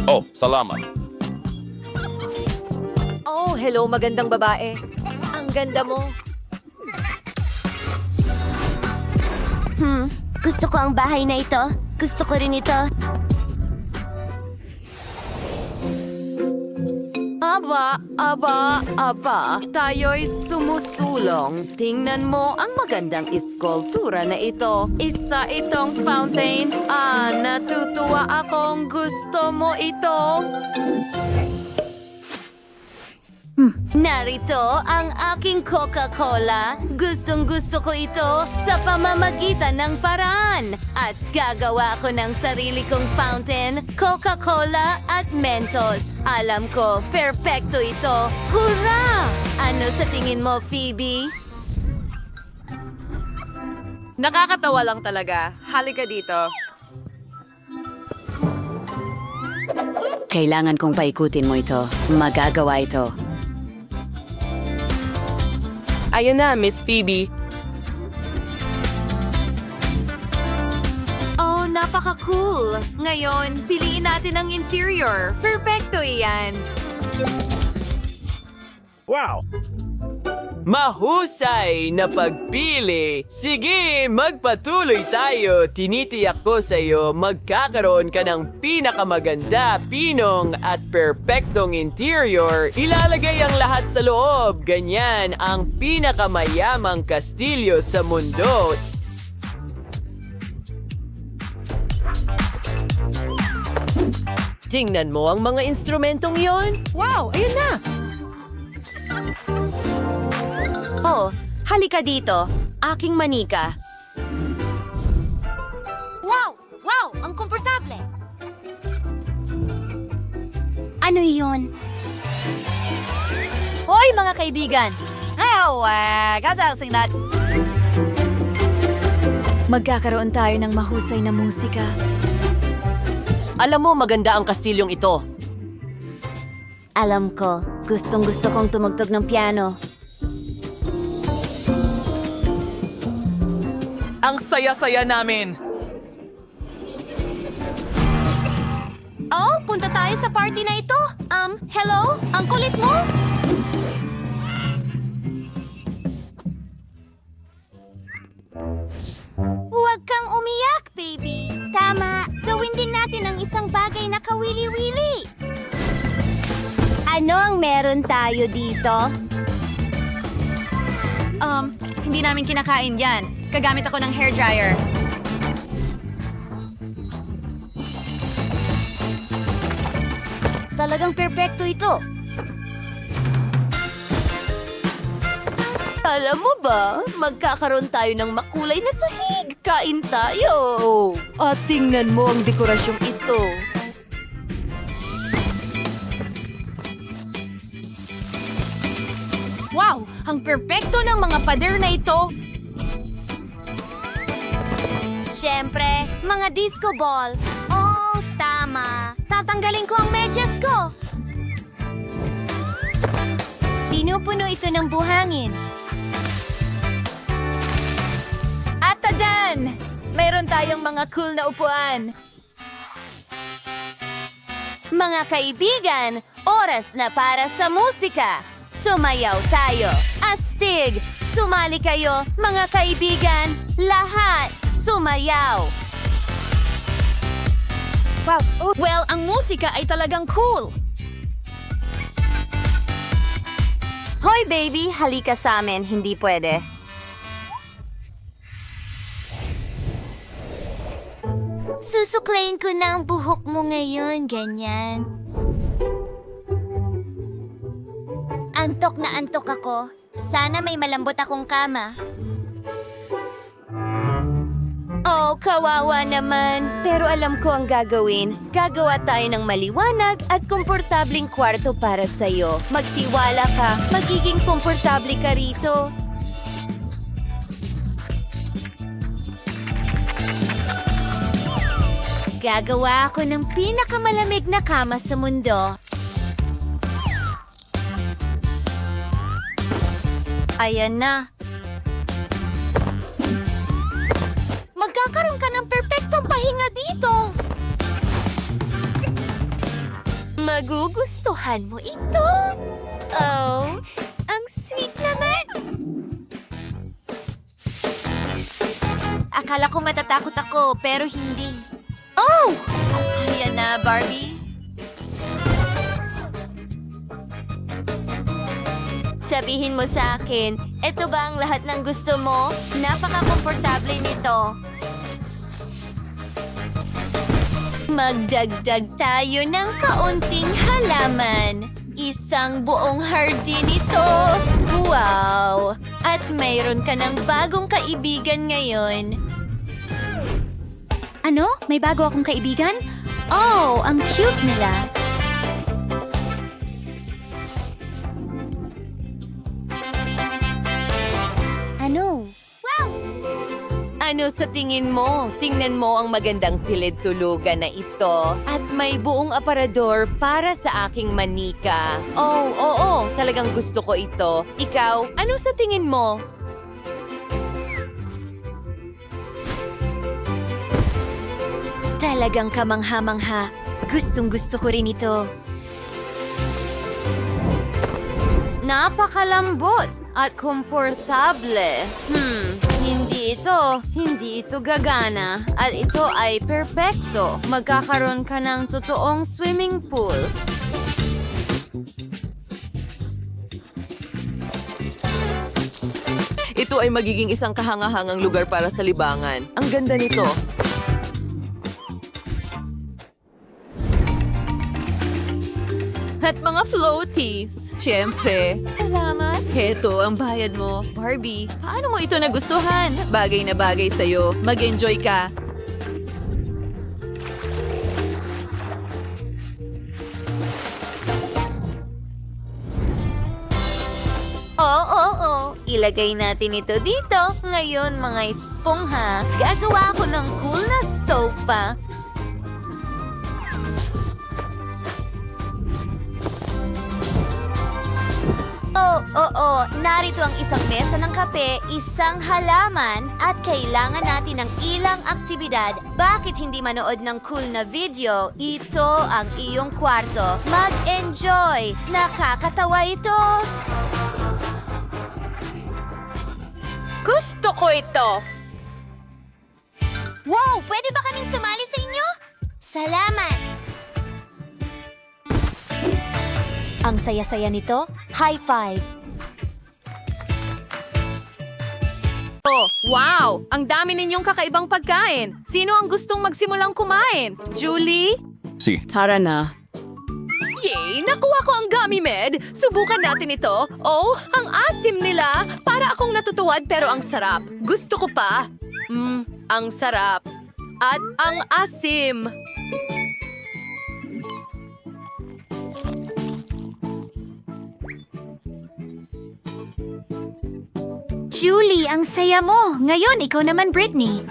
Oh, salamat. Oh, hello magandang babae. Ang ganda mo. Gusto ko ang bahay na ito. Gusto ko rin ito. Aba. Tayo'y sumusulong. Tingnan mo ang magandang iskultura na ito. Isa itong fountain. Natutuwa akong gusto mo ito. Narito ang aking Coca-Cola. Gustong-gusto ko ito sa pamamagitan ng paraan. At gagawa ko ng sarili kong fountain, Coca-Cola at Mentos. Alam ko, perpekto ito. Hurra! Ano sa tingin mo, Phoebe? Nakakatawa lang talaga. Halika dito. Kailangan kong paikutin mo ito. Magagawa ito. Ayan na, Miss Phoebe. Oh, napaka-cool! Ngayon, piliin natin ang interior. Perpekto iyan. Wow! Mahusay na pagpili! Sige, magpatuloy tayo. Tinitiyak ko sa iyo, magkakaroon ka ng pinakamaganda, pinong at perpektong interior. Ilalagay ang lahat sa loob. Ganyan ang pinakamayamang kastilyo sa mundo. Tingnan mo ang mga instrumentong yon. Wow, ayun na! Oh, halika dito. Aking manika. Wow! Wow! Ang komportable! Ano iyon? Hoy, mga kaibigan! Magkakaroon tayo ng mahusay na musika. Alam mo, maganda ang kastilyong ito. Alam ko, gustong-gusto kong tumugtog ng piano. Ang saya-saya namin. Oh, punta tayo sa party na ito. Hello? Ang kulit mo? Huwag kang umiyak, baby. Tama. Gawin din natin ang isang bagay na kawili-wili. Ano ang meron tayo dito? Hindi namin kinakain yan. Kagamit ako ng hairdryer. Talagang perpekto ito. Alam mo ba, magkakaroon tayo ng makulay na sahig. Kain tayo. At tingnan mo ang dekorasyong ito. Wow! Ang perpekto ng mga pader na ito! Siyempre, mga disco ball. Oh, tama. Tatanggalin ko ang medyas ko. Pinupuno ito ng buhangin. At tadan! Mayroon tayong mga cool na upuan. Mga kaibigan, oras na para sa musika. Sumayaw tayo. Astig! Sumali kayo, mga kaibigan. Lahat! Sumayaw! Well, ang musika ay talagang cool! Hoy baby, halika sa amin. Hindi pwede. Susuklayin ko na ang buhok mo ngayon, ganyan. Antok na antok ako. Sana may malambot akong kama. Oh, kawawa naman. Pero alam ko ang gagawin. Gagawa tayo ng maliwanag at komportabling kwarto para sa'yo. Magtiwala ka. Magiging komportable ka rito. Gagawa ako ng pinakamalamig na kama sa mundo. Ayan na. Magkakaroon ka ng perpektong pahinga dito. Magugustuhan mo ito. Oh, ang sweet naman. Akala ko matatakot ako, pero hindi. Oh! Ayan na, Barbie. Sabihin mo sa akin, ito ba ang lahat ng gusto mo? Napaka-komportable nito. Magdagdag tayo ng kaunting halaman. Isang buong hardin ito. Wow! At mayroon ka ng bagong kaibigan ngayon. Ano? May bago akong kaibigan? Oh, ang cute nila. Ano? Ano sa tingin mo? Tingnan mo ang magandang silid tulugan na ito. At may buong aparador para sa aking manika. Oh, oo, talagang gusto ko ito. Ikaw, ano sa tingin mo? Talagang kamangha-mangha. Gustong-gusto ko rin ito. Napakalambot at komportable. Hindi ito gagana. At ito ay perpekto. Magkakaroon ka ng totoong swimming pool. Ito ay magiging isang kahangahangang lugar para sa libangan. Ang ganda nito. At mga floaties. Siyempre. Salamat. Heto ang bayad mo. Barbie, paano mo ito nagustuhan? Bagay na bagay sa'yo. Mag-enjoy ka. Oo. Ilagay natin ito dito. Ngayon, mga espongha, gagawa ako ng cool na sofa. Oo. Narito ang isang mesa ng kape, isang halaman, at kailangan natin ng ilang aktibidad. Bakit hindi manood ng cool na video? Ito ang iyong kwarto. Mag-enjoy! Nakakatawa ito! Gusto ko ito. Wow! Pwede ba kaming sumali sa inyo? Salamat! Ang saya-saya nito. High five! Oh, wow! Ang dami ninyong kakaibang pagkain. Sino ang gustong magsimulang kumain? Julie? Tara na. Yay! Nakuha ko ang gummy med! Subukan natin ito. Oh, ang asim nila! Para akong natutuwad pero ang sarap. Gusto ko pa. Ang sarap. At ang asim. Julie, ang saya mo. Ngayon, ikaw naman, Britney.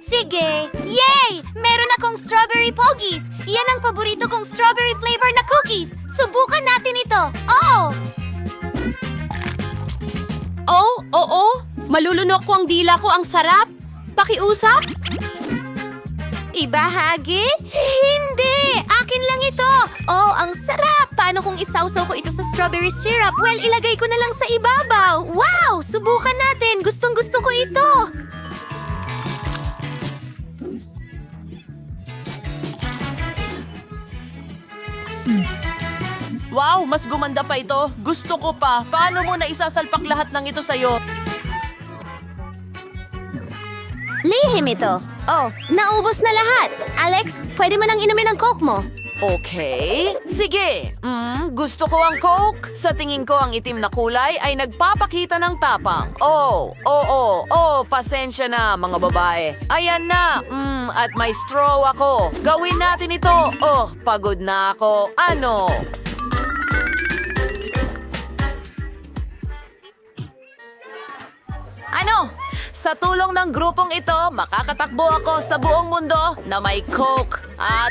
Sige! Yay! Meron akong strawberry pogies! Iyan ang paborito kong strawberry flavor na cookies! Subukan natin ito! Oo. Malulunok ko ang dila ko. Ang sarap. Pakiusap? Ibahagi? Hindi! Akin lang ito! Oh, ang sarap! Paano kung isawsaw ko ito sa strawberry syrup? Well, ilagay ko na lang sa ibabaw! Wow! Subukan natin! Gustong-gusto ko ito! Wow, mas gumanda pa ito. Gusto ko pa. Paano mo na isasalpak lahat ng ito sa'yo? Lihim ito. Oh, naubos na lahat. Alex, pwede mo nang inumin ang Coke mo. Okay. Sige. Gusto ko ang Coke. Sa tingin ko ang itim na kulay ay nagpapakita ng tapang. Oh, pasensya na mga babae. Ayan na. At may straw ako. Gawin natin ito. Oh, pagod na ako. Ano? Sa tulong ng grupong ito, makakatakbo ako sa buong mundo na may Coke. At,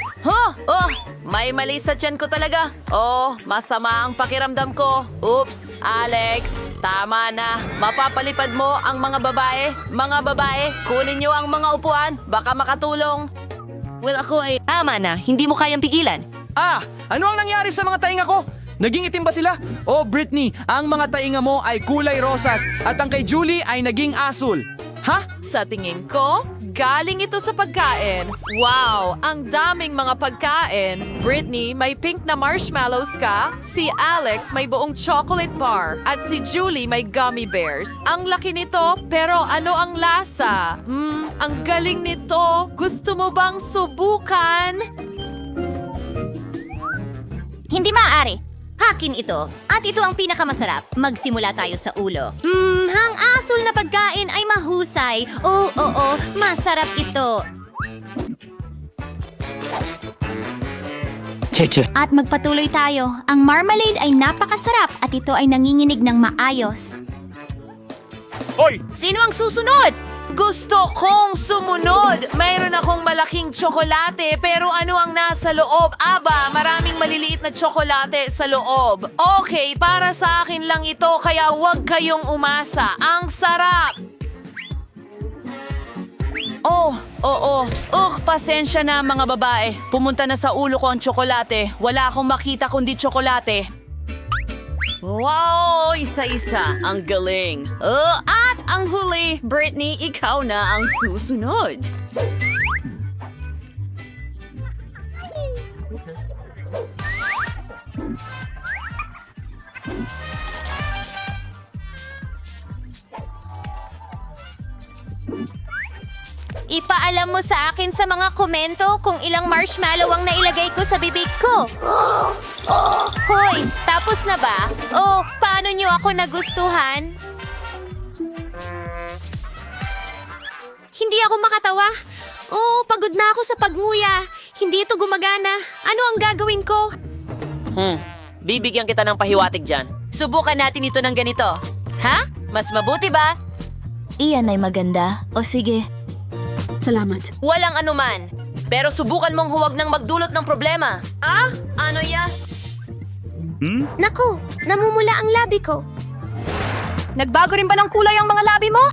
may mali sa tiyan ko talaga. Oh, masama ang pakiramdam ko. Oops, Alex, tama na. Mapapalipad mo ang mga babae. Mga babae, kunin niyo ang mga upuan. Baka makatulong. Well, ako ay... Tama na. Hindi mo kayang pigilan. Ano ang nangyari sa mga tainga ko? Naging itim ba sila? Oh, Britney, ang mga tainga mo ay kulay rosas at ang kay Julie ay naging asul. Ha? Sa tingin ko, galing ito sa pagkain. Wow, ang daming mga pagkain. Britney, may pink na marshmallows ka. Si Alex may buong chocolate bar. At si Julie may gummy bears. Ang laki nito, pero ano ang lasa? Ang galing nito. Gusto mo bang subukan? Hindi maaari. Hakin ito. At ito ang pinakamasarap. Magsimula tayo sa ulo. Ang asul na pagkain ay mahusay. Oo, masarap ito. At magpatuloy tayo. Ang marmalade ay napakasarap at ito ay nanginginig ng maayos. Hoy! Sino ang susunod? Gusto kong sumunod. Mayroon akong malaking tsokolate, pero ano ang nasa loob? Aba, maraming maliliit na tsokolate sa loob. Okay, para sa akin lang ito, kaya huwag kayong umasa. Ang sarap! Oh, oo. Pasensya na mga babae. Pumunta na sa ulo ko ang tsokolate. Wala akong makita kundi tsokolate. Wow! Isa-isa. Ang galing. At ang huli, Britney, ikaw na ang susunod. Ipaalam mo sa akin sa mga komento kung ilang marshmallow ang nailagay ko sa bibig ko. Hoy, tapos na ba? Paano niyo ako nagustuhan? Hindi ako makatawa. Pagod na ako sa pagmuya. Hindi ito gumagana. Ano ang gagawin ko? Bibigyan kita ng pahiwatig dyan. Subukan natin ito ng ganito. Ha? Mas mabuti ba? Iyan ay maganda. O sige. Salamat. Walang anuman. Pero subukan mong huwag nang magdulot ng problema. Ano yan? Naku, namumula ang labi ko. Nagbago rin ba ng kulay ang mga labi mo?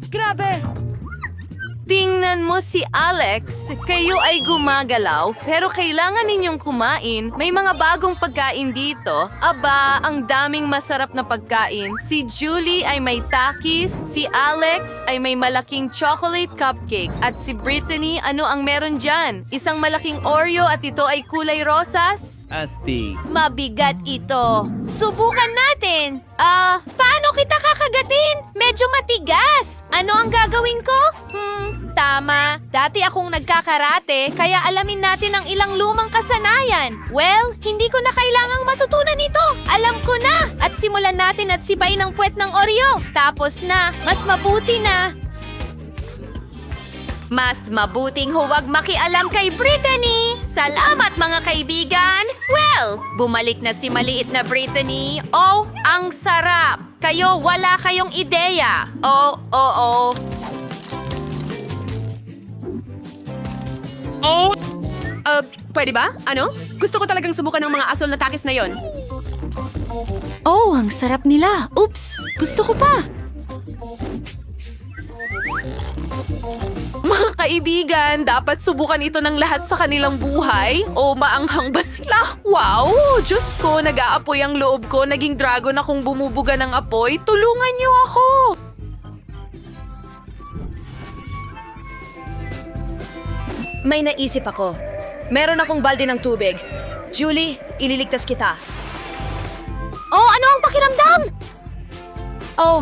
Tingnan mo si Alex. Kayo ay gumagalaw, pero kailangan ninyong kumain. May mga bagong pagkain dito. Aba, ang daming masarap na pagkain. Si Julie ay may takis, si Alex ay may malaking chocolate cupcake, at si Brittany, ano ang meron dyan? Isang malaking Oreo at ito ay kulay rosas? Mabigat ito. Subukan natin. Paano kita kakagatin? Medyo matigas. Ano ang gagawin ko? Tama. Dati akong nagkakarate, kaya alamin natin ang ilang lumang kasanayan. Well, hindi ko na kailangang matutunan ito. Alam ko na. At simulan natin at sipain ang puwet ng Oreo. Tapos na. Mas mabuti na. Mas mabuting huwag makialam kay Brittany. Salamat mga kaibigan. Well, bumalik na si maliit na Brittany. Ang sarap. Kayo wala kayong ideya. Pwede ba? Ano? Gusto ko talagang subukan ng mga asol na takis na yon. Ang sarap nila. Oops, gusto ko pa. Mga kaibigan, dapat subukan ito ng lahat sa kanilang buhay. O maanghang ba sila? Wow! Diyos ko, nag-aapoy ang loob ko. Naging dragon akong bumubuga ng apoy. Tulungan niyo ako! May naisip ako. Meron akong balde ng tubig. Julie, ililigtas kita. Ano ang pakiramdam?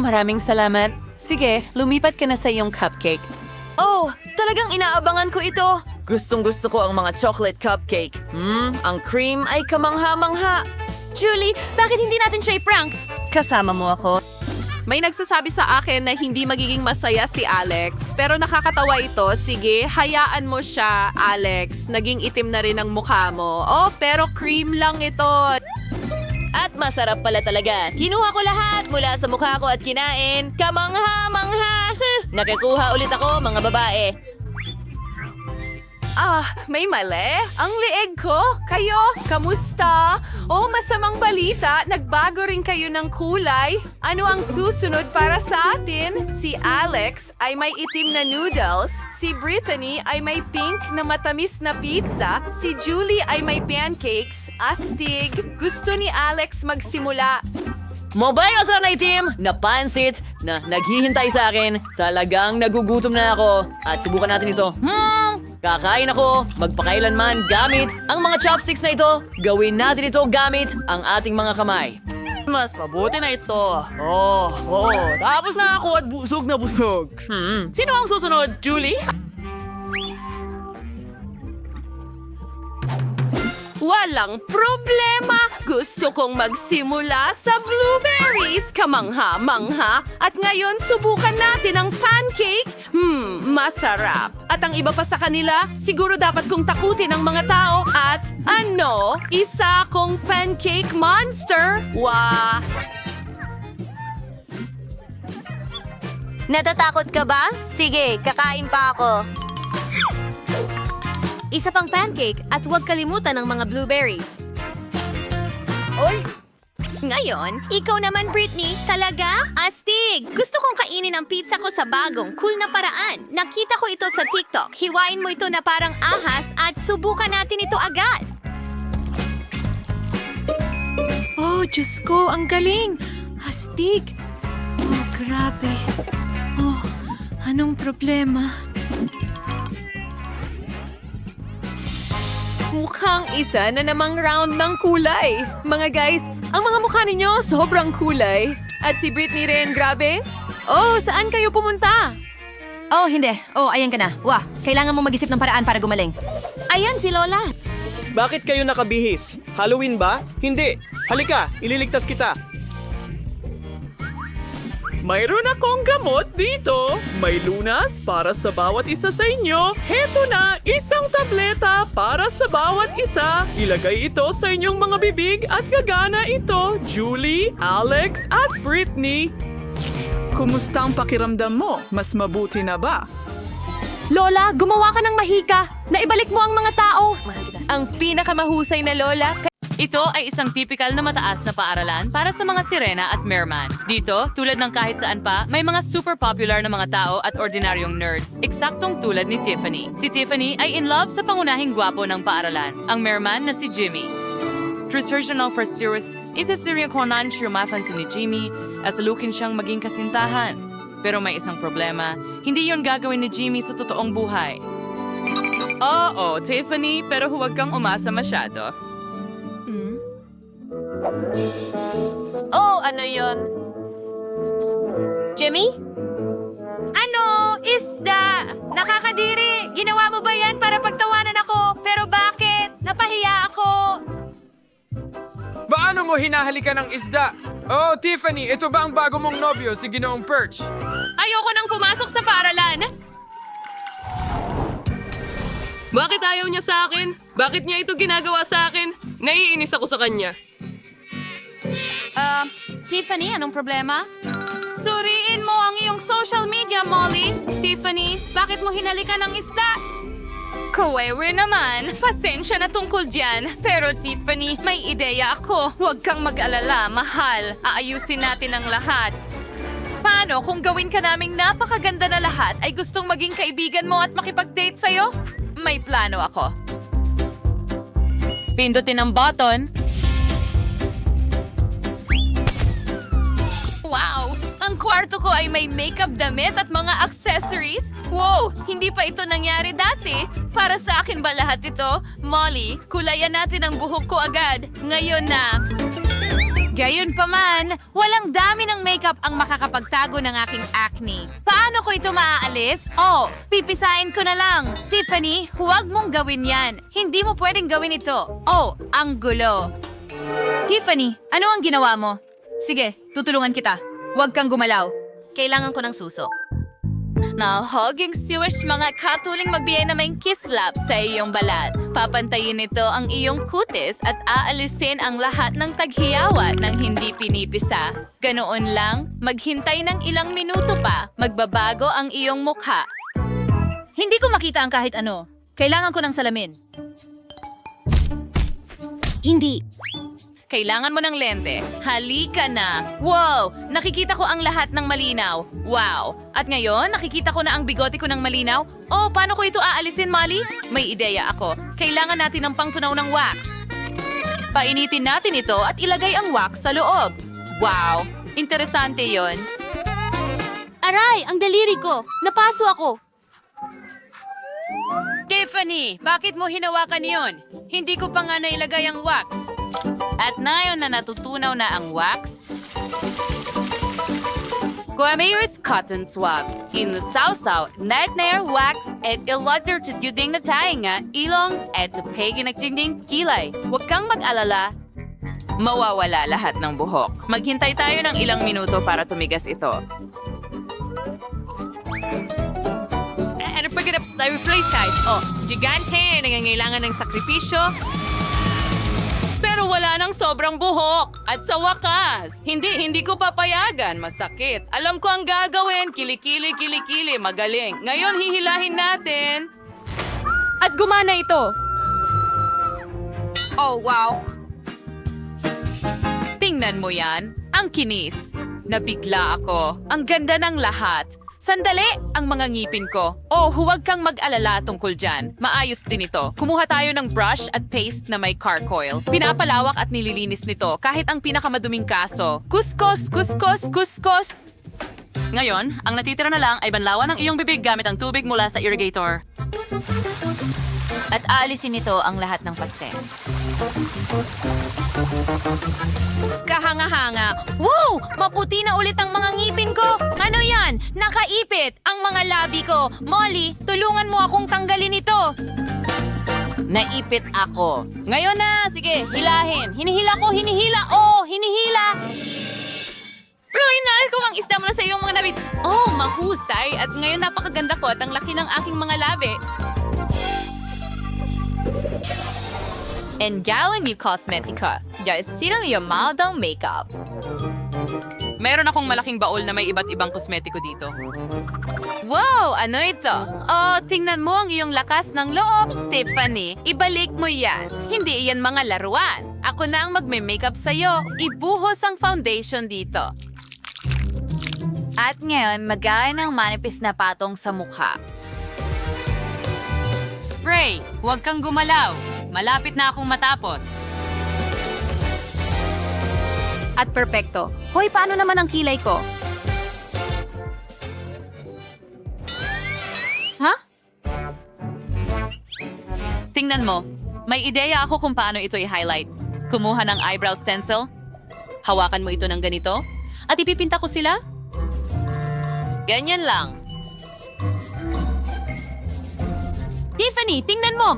Maraming salamat. Sige, lumipat ka na sa iyong cupcake. Talagang inaabangan ko ito. Gustong-gusto ko ang mga chocolate cupcake. Ang cream ay kamangha-mangha. Julie, bakit hindi natin siya i-prank? Kasama mo ako. May nagsasabi sa akin na hindi magiging masaya si Alex. Pero nakakatawa ito. Sige, hayaan mo siya, Alex. Naging itim na rin ang mukha mo. Pero cream lang ito. At masarap pala talaga. Kinuha ko lahat mula sa mukha ko at kinain. Kamangha-mangha! Nakikuha ulit ako, mga babae. May mali. Ang lieg ko. Kayo, kamusta? Masamang balita. Nagbago rin kayo ng kulay. Ano ang susunod para sa atin? Si Alex ay may itim na noodles. Si Brittany ay may pink na matamis na pizza. Si Julie ay may pancakes. Astig. Gusto ni Alex magsimula. Mobile sa na itim, na pansit, na naghihintay sa akin. Talagang nagugutom na ako. At subukan natin ito. Kakain ako, magpakailanman gamit ang mga chopsticks na ito. Gawin natin ito gamit ang ating mga kamay. Mas mabuti na ito. Tapos na ako at busog na busog. Sino ang susunod, Julie? Walang problema. Gusto kong magsimula sa blueberries. Kamangha-mangha. At ngayon, subukan natin ang pancake. Masarap. At ang iba pa sa kanila, siguro dapat kong takutin ang mga tao. At ano? Isa akong pancake monster. Wah! Natatakot ka ba? Sige, kakain pa ako. Isa pang pancake at huwag kalimutan ng mga blueberries. Oy! Ngayon, ikaw naman, Britney. Talaga? Astig! Gusto kong kainin ang pizza ko sa bagong, cool na paraan. Nakita ko ito sa TikTok. Hiwain mo ito na parang ahas at subukan natin ito agad. Oh, Diyos ko, ang galing! Astig! Oh, grabe. Oh, anong problema? Mukhang isa na namang round ng kulay. Mga guys, ang mga mukha ninyo sobrang kulay. At si Britney rin, grabe. Oh, saan kayo pumunta? Oh, hindi. Oh, ayan ka na. Wah, kailangan mo mag-isip ng paraan para gumaling. Ayan si Lola. Bakit kayo nakabihis? Halloween ba? Hindi. Halika, ililigtas kita. Mayroon akong gamot dito. May lunas para sa bawat isa sa inyo. Heto na, isang tableta para sa bawat isa. Ilagay ito sa inyong mga bibig at gagana ito, Julie, Alex at Britney. Kumusta ang pakiramdam mo? Mas mabuti na ba? Lola, gumawa ka ng mahika. Naibalik mo ang mga tao. Ang pinakamahusay na lola. Ito ay isang typical na mataas na paaralan para sa mga sirena at merman. Dito, tulad ng kahit saan pa, may mga super popular na mga tao at ordinaryong nerds, eksaktong tulad ni Tiffany. Si Tiffany ay in love sa pangunahing gwapo ng paaralan, ang merman na si Jimmy. Traditional for serious, isa seriya konan siya mafansin ni Jimmy at salukin siyang maging kasintahan. Pero may isang problema, hindi yon gagawin ni Jimmy sa totoong buhay. Oo, Tiffany, pero huwag kang umasa masyado. Oh, ano yon? Jimmy? Ano? Isda! Nakakadiri! Ginawa mo ba yan para pagtawanan ako? Pero bakit? Napahiya ako! Paano mo hinahalikan ng isda? Oh, Tiffany, ito ba ang bago mong nobyo, si Ginoong Perch? Ayoko nang pumasok sa paaralan! Bakit ayaw niya sa akin? Bakit niya ito ginagawa sa akin? Naiinis ako sa kanya. Tiffany, anong problema? Suriin mo ang iyong social media, Molly. Tiffany, bakit mo hinalikan ng isda? Kawewe naman, pasensya na tungkol dyan. Pero Tiffany, may ideya ako. Huwag kang mag-alala, mahal. Aayusin natin ang lahat. Paano kung gawin ka naming napakaganda na lahat ay gustong maging kaibigan mo at makipag-date sa'yo? May plano ako. Pindutin ang button. Wow! Ang kwarto ko ay may makeup damit at mga accessories. Wow! Hindi pa ito nangyari dati. Para sa akin ba lahat ito? Molly, kulayan natin ang buhok ko agad. Ngayon na. Gayon pa man, walang dami ng makeup ang makakapagtago ng aking acne. Paano ko ito maaalis? Oh, pipisain ko na lang. Tiffany, huwag mong gawin yan. Hindi mo pwedeng gawin ito. Oh, ang gulo. Tiffany, ano ang ginawa mo? Sige, tutulungan kita. Huwag kang gumalaw. Kailangan ko ng suso. Now, hugging Jewish mga katuling magbigay na may kislap sa iyong balat. Papantayin nito ang iyong kutis at aalisin ang lahat ng taghiyawa ng hindi pinipisa. Ganoon lang, maghintay ng ilang minuto pa, magbabago ang iyong mukha. Hindi ko makita ang kahit ano. Kailangan ko ng salamin. Hindi. Kailangan mo ng lente. Halika na. Wow! Nakikita ko ang lahat ng malinaw. Wow! At ngayon, nakikita ko na ang bigote ko ng malinaw. Oh, paano ko ito aalisin, Molly? May ideya ako. Kailangan natin ng pangtunaw ng wax. Painitin natin ito at ilagay ang wax sa loob. Wow! Interesante yon. Aray, ang daliri ko. Napaso ako. Tiffany, bakit mo hinawakan yon? Hindi ko pa nga nailagay ang wax. At ngayon na natutunaw na ang wax, Guamayos cotton swabs. Inusawsaw, nightmare wax, at ilazar to duding na tainga, ilong, at sa paginagdingding kilay. Huwag kang mag-alala. Mawawala lahat ng buhok. Maghintay tayo ng ilang minuto para tumigas ito. Ano pagkatap sa replay size? Oh, gigante, nangangailangan ng sakripisyo. Pero wala nang sobrang buhok. At sa wakas, hindi ko papayagan. Masakit. Alam ko ang gagawin. Kilikili, kilikili. Magaling. Ngayon, hihilahin natin. At gumana ito. Oh, wow. Tingnan mo yan. Ang kinis. Nabigla ako. Ang ganda ng lahat. Sandali! Ang mga ngipin ko. Oh, huwag kang mag-alala tungkol dyan. Maayos din ito. Kumuha tayo ng brush at paste na may car coil. Pinapalawak at nililinis nito kahit ang pinakamaduming kaso. Kuskos, kuskos, kuskos! Ngayon, ang natitira na lang ay banlawan ng iyong bibig gamit ang tubig mula sa irrigator. At aalisin nito ang lahat ng paste. Kahanga-hanga. Wow! Maputi na ulit ang mga ngipin ko. Ano yan? Nakaipit ang mga labi ko. Molly, tulungan mo akong tanggalin ito. Naipit ako. Ngayon na, sige, hilahin. Hinihila ko, hinihila. Oh, hinihila. Pero inahal ko ang isda mula sa iyong mga nabit. Oh, mahusay! At ngayon napakaganda ko at ang laki ng aking mga labi. And gawin niyo kosmetika. Guys, sino yung maldang makeup? Meron akong malaking baol na may iba't ibang kosmetiko dito. Wow! Ano ito? Oh, tingnan mo ang iyong lakas ng loob, Tiffany. Ibalik mo yan. Hindi iyan mga laruan. Ako na ang magme-makeup sa'yo. Ibuhos ang foundation dito. At ngayon, magaya ng manipis na patong sa mukha. Spray! Huwag kang gumalaw. Malapit na akong matapos. At perpekto. Hoy, paano naman ang kilay ko? Ha? Tingnan mo. May ideya ako kung paano ito i-highlight. Kumuha ng eyebrow stencil. Hawakan mo ito ng ganito. At ipipinta ko sila. Ganyan lang. Tiffany, tingnan mo!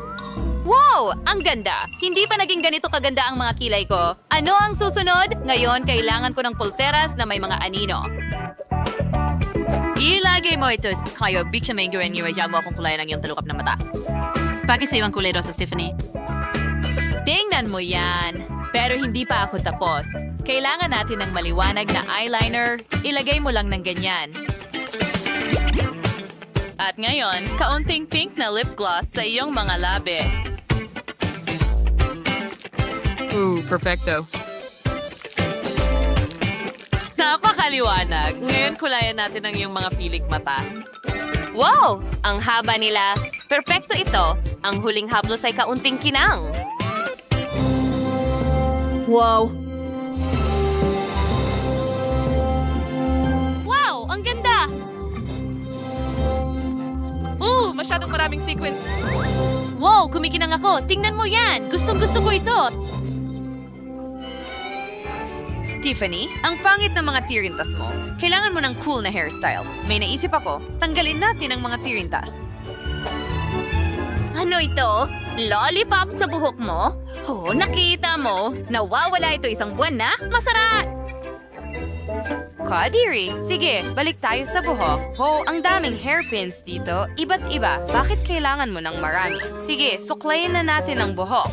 Wow! Ang ganda! Hindi pa naging ganito kaganda ang mga kilay ko. Ano ang susunod? Ngayon, kailangan ko ng pulseras na may mga anino. Ilagay mo ito sa kayo. Big siya may gawin niyo. Diyan mo akong kulay ng iyong talukap na mata. Pakisa'yo ang kulay sa Tiffany. Tingnan mo yan. Pero hindi pa ako tapos. Kailangan natin ng maliwanag na eyeliner. Ilagay mo lang ng ganyan. At ngayon, kaunting pink na lip gloss sa iyong mga labi. Ooh, perfecto. Napakaliwanag. Ngayon, kulayan natin ang iyong mga pilik mata. Wow! Ang haba nila. Perpekto ito. Ang huling haplos ay kaunting kinang. Wow! Wow! Ang ganda! Masyadong maraming sequence. Wow! Kumikinang ako. Tingnan mo yan. Gustong-gusto ko ito. Tiffany, ang pangit ng mga tirintas mo. Kailangan mo ng cool na hairstyle. May naisip ako, tanggalin natin ang mga tirintas. Ano ito? Lollipop sa buhok mo? Oh, nakita mo? Nawawala ito isang buwan na? Masarap! Kadiri, sige, balik tayo sa buhok. Oh, ang daming hairpins dito. Iba't iba. Bakit kailangan mo ng marami? Sige, suklayin na natin ang buhok.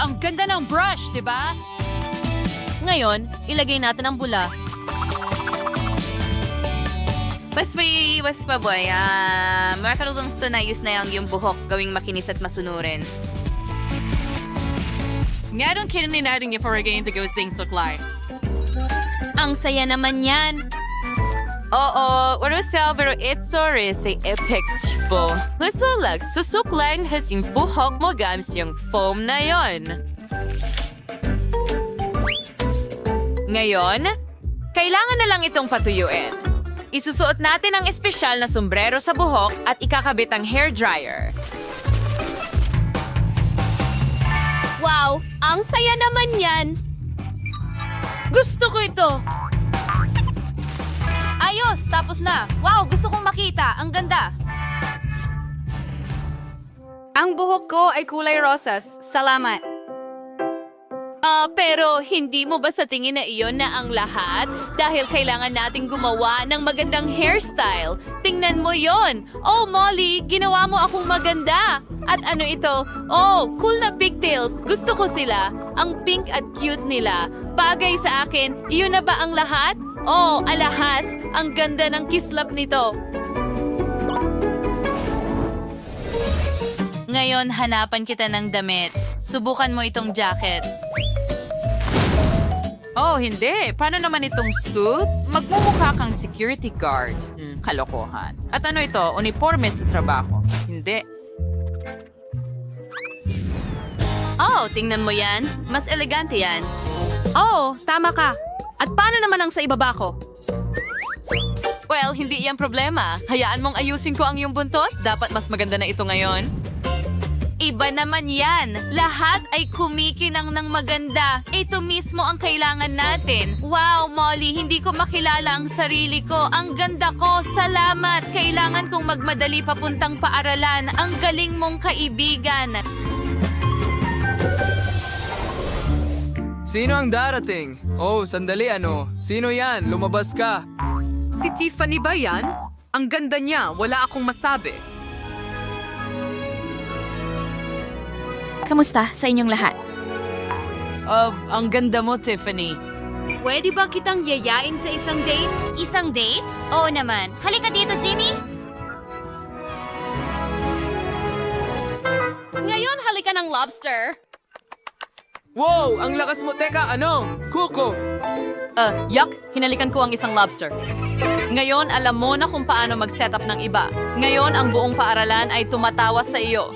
Ang ganda ng brush, di ba? Ngayon, ilagay natin ang bula. Was pa boy, makarulong ito na ayos na yung buhok gawing makinis at masunurin. Ngayon kinin natin yung foragayin to ghosting suklay. Ang saya naman yan. Oo, wala siya pero ito rin sa epektibo. Let's relax, susuklayin has yung buhok mo gamit yung foam na yon. Ngayon, kailangan na lang itong patuyuin. Isusuot natin ang espesyal na sombrero sa buhok at ikakabit ang hair dryer. Wow, ang saya naman yan. Gusto ko ito! Ayos! Tapos na! Wow! Gusto kong makita! Ang ganda! Ang buhok ko ay kulay rosas. Salamat. Pero hindi mo ba sa tingin na iyon na ang lahat? Dahil kailangan nating gumawa ng magandang hairstyle. Tingnan mo yon. Oh, Molly, ginawa mo akong maganda. At ano ito? Oh, cool na pigtails. Gusto ko sila. Ang pink at cute nila. Bagay sa akin. Iyon na ba ang lahat? Oh, alahas. Ang ganda ng kislap nito. Ngayon, hanapan kita ng damit. Subukan mo itong jacket. Oh, hindi. Paano naman itong suit? Magmumukha kang security guard. Kalokohan. At ano ito? Uniforme sa trabaho. Hindi. Oh, tingnan mo yan. Mas elegante yan. Oo, tama ka. At paano naman ang sa ibaba ko? Well, hindi yan problema. Hayaan mong ayusin ko ang iyong buntot. Dapat mas maganda na ito ngayon. Iba naman yan. Lahat ay kumikinang ng maganda. Ito mismo ang kailangan natin. Wow, Molly, hindi ko makilala ang sarili ko. Ang ganda ko. Salamat. Kailangan kong magmadali papuntang paaralan. Ang galing mong kaibigan. Sino ang darating? Oh, sandali ano? Sino yan? Lumabas ka. Si Tiffany ba yan? Ang ganda niya. Wala akong masabi. Kamusta sa inyong lahat? Ang ganda mo, Tiffany. Pwede ba kitang yayain sa isang date? Isang date? Oo naman. Halika dito, Jimmy. Ngayon, halika ng lobster. Wow! Ang lakas mo! Teka, ano? Kuko! Yuck! Hinalikan ko ang isang lobster. Ngayon, alam mo na kung paano mag-setup ng iba. Ngayon, ang buong paaralan ay tumatawas sa iyo.